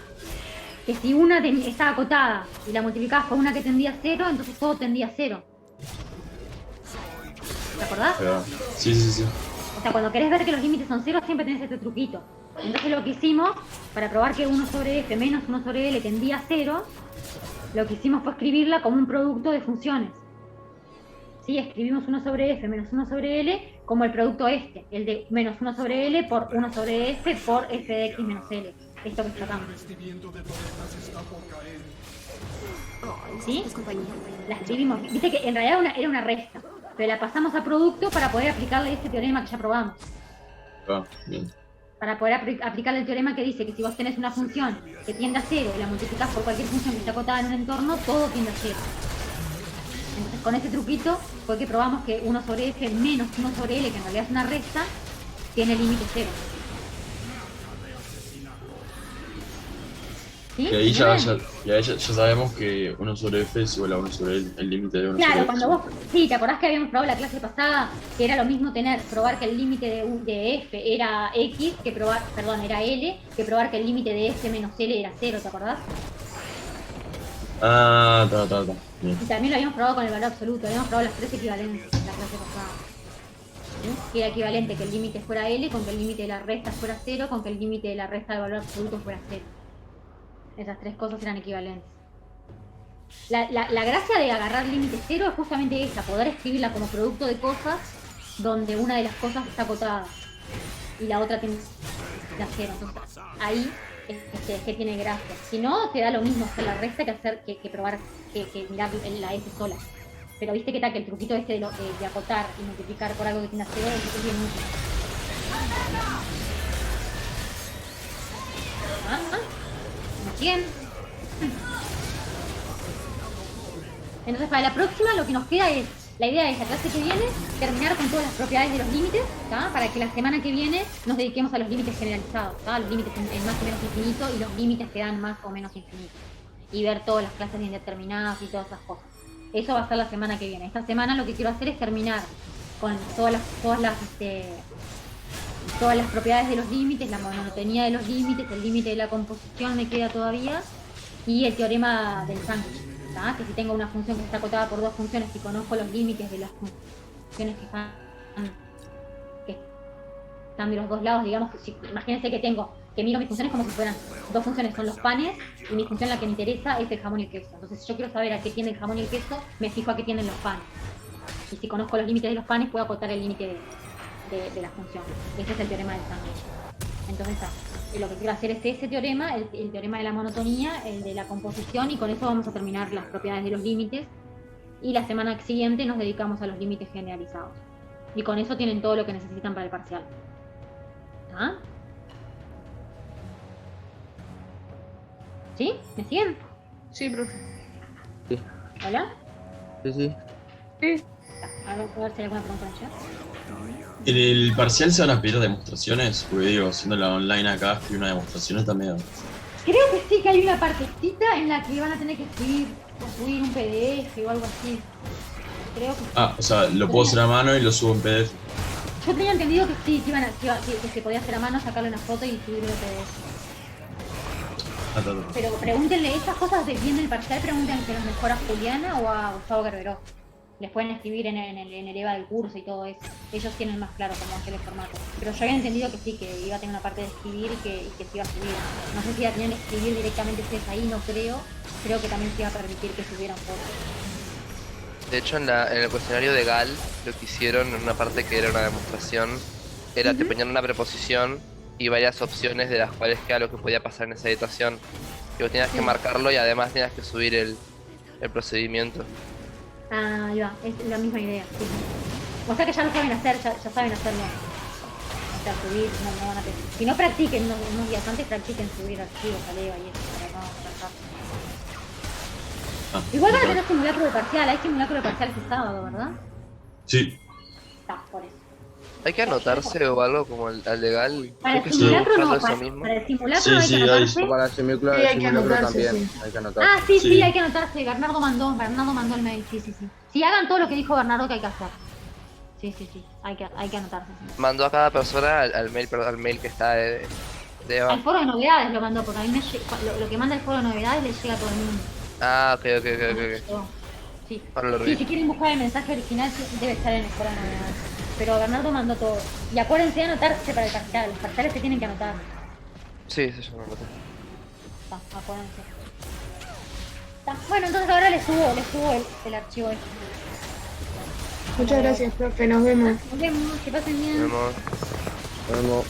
A: Que si una estaba acotada y la multiplicabas por una que tendía a 0, entonces todo tendía a 0. ¿Te acordás?
E: Sí, sí, sí.
A: O sea, cuando querés ver que los límites son 0, siempre tenés este truquito. Entonces lo que hicimos, para probar que 1 sobre F menos 1 sobre L tendía a 0, lo que hicimos fue escribirla como un producto de funciones. ¿Sí? Escribimos 1 sobre F menos 1 sobre L como el producto este, el de menos 1 sobre L por 1 sobre F por F de X menos L. Esto que sacamos. ¿Sí? La escribimos. Viste que en realidad era una resta, pero la pasamos a producto para poder aplicarle este teorema que ya probamos.
E: Ah, bien.
A: Para poder aplicarle el teorema que dice que si vos tenés una función que tiende a 0 y la multiplicás por cualquier función que esté acotada en un entorno, todo tiende a 0. Entonces con ese truquito fue que probamos que 1 sobre F menos 1 sobre L, que en realidad es una resta, tiene límite 0. ¿Sí?
E: Y ahí ya sabemos que 1 sobre F es igual a 1 sobre L, el límite de 1 sobre
A: Claro,
E: F.
A: cuando vos... Sí, ¿te acordás que habíamos probado la clase pasada? Que era lo mismo probar que el límite de F era X, que probar... Perdón, era L, que probar que el límite de F menos L era 0, ¿te acordás?
E: Ah, está. Bien.
A: Y también lo habíamos probado con el valor absoluto, habíamos probado las 3 equivalencias en la clase pasada. ¿Sí? Que era equivalente que el límite fuera L, con que el límite de la resta fuera 0, con que el límite de la resta del valor absoluto fuera 0. Esas 3 cosas eran equivalentes. La gracia de agarrar límite 0 es justamente esa, poder escribirla como producto de cosas donde una de las cosas está acotada y la otra tiene la 0. Entonces ahí es que tiene gracia. Si no, te da lo mismo hacer la resta que probar que mirar la F sola. Pero viste que tal que el truquito este de acotar y multiplicar por algo que tiene 0 es bien útil. Bien. Entonces para la próxima lo que nos queda es, la idea de esta clase que viene, terminar con todas las propiedades de los límites, ¿tá? Para que la semana que viene nos dediquemos a los límites generalizados, ¿tá? Los límites en más o menos infinito y los límites que dan más o menos infinito. Y ver todas las clases de indeterminadas y todas esas cosas. Eso va a ser la semana que viene. Esta semana lo que quiero hacer es terminar con todas las propiedades de los límites, la monotonía de los límites, el límite de la composición me queda todavía, y el teorema del sándwich, ¿tá? Que si tengo una función que está acotada por dos funciones y conozco los límites de las funciones que están de los dos lados, digamos, imagínense que miro mis funciones como si fueran dos funciones, son los panes, y mi función la que me interesa es el jamón y el queso. Entonces si yo quiero saber a qué tiende el jamón y el queso, me fijo a qué tienden los panes. Y si conozco los límites de los panes, puedo acotar el límite de la función. Ese es el teorema del sándwich. Entonces lo que quiero hacer es ese teorema, el teorema de la monotonía, el de la composición, y con eso vamos a terminar las propiedades de los límites, y la semana siguiente nos dedicamos a los límites generalizados. Y con eso tienen todo lo que necesitan para el parcial. ¿Ah? ¿Sí? ¿Me siguen?
H: Sí, profe.
I: Sí.
A: ¿Hola?
I: Sí.
H: Sí.
A: A ver si hay alguna pregunta en el chat.
E: ¿En el parcial se van a pedir demostraciones? Porque digo, haciendo la online acá, escribir una demostración está medio...
A: Creo que sí, que hay una partecita en la que van a tener que escribir o subir un PDF o algo así. Creo que sí.
E: Ah, o sea, lo puedo hacer a mano y lo subo en PDF.
A: Yo tenía entendido que sí, que se podía hacer a mano, sacarle una foto y subirlo en PDF. Pero pregúntenle, estas cosas bien del parcial, pregúntenle que los mejor a Juliana o a Gustavo Gerberó. Les pueden escribir en el EVA del curso y todo eso. Ellos tienen más claro cómo hacer el formato. Pero yo había entendido que sí, que iba a tener una parte de escribir y que se iba a subir. No sé si iba a tener que escribir directamente ustedes ahí, no creo. Creo que también se iba a permitir que subieran fotos.
G: De hecho, en el cuestionario de GAL, lo que hicieron en una parte que era una demostración, era te ponían una preposición y varias opciones de las cuales queda lo que podía pasar en esa editación. Que vos tenías que marcarlo y además tenías que subir el procedimiento.
A: Ah, ahí va, es la misma idea. Sí. O sea que ya lo saben hacer, ya saben hacerlo. O sea, subir, no van a tener. Si no practiquen unos días antes, practiquen subir archivos al EVA y eso, para no tratar. Igual van a tener simulacro de parcial, hay simulacro de parcial este sábado, ¿verdad?
E: Sí.
A: Está, por eso.
G: ¿Hay que anotarse o algo como al legal?
A: Para
G: Creo
A: el
G: que estoy
A: simulacro
G: buscando
A: no,
G: eso
A: para,
G: mismo.
A: para el simulacro
E: Sí,
A: no hay
E: sí,
A: que
E: hay.
A: anotarse.
N: Para el simulacro,
J: Sí, hay que anotarse,
N: también.
J: sí.
N: Hay que anotarse.
A: Ah, sí,
E: Sí.
A: hay que anotarse. Bernardo mandó el mail, sí. Sí, hagan todo lo que dijo Bernardo que hay que hacer. Sí, hay que anotarse. Sí.
G: Mandó a cada persona al mail, perdón, al mail que está de Eva.
A: Al foro de novedades lo mandó, porque a mí lo que manda el foro de novedades le llega a todo el mundo.
G: Ah, ok.
A: Sí.
G: Ahora lo
A: Sí,
G: vi.
A: si quieren buscar el mensaje original debe estar en el foro de novedades. Pero Bernardo mandó todo. Y acuérdense de anotarse para el parcial. Los parciales se tienen que anotar.
G: Sí, yo no lo noté.
A: Acuérdense. Bueno, entonces ahora le subo el archivo este.
H: Muchas gracias, profe. Nos vemos.
A: Nos vemos, que pasen bien.
G: Nos vemos.
N: Nos vemos.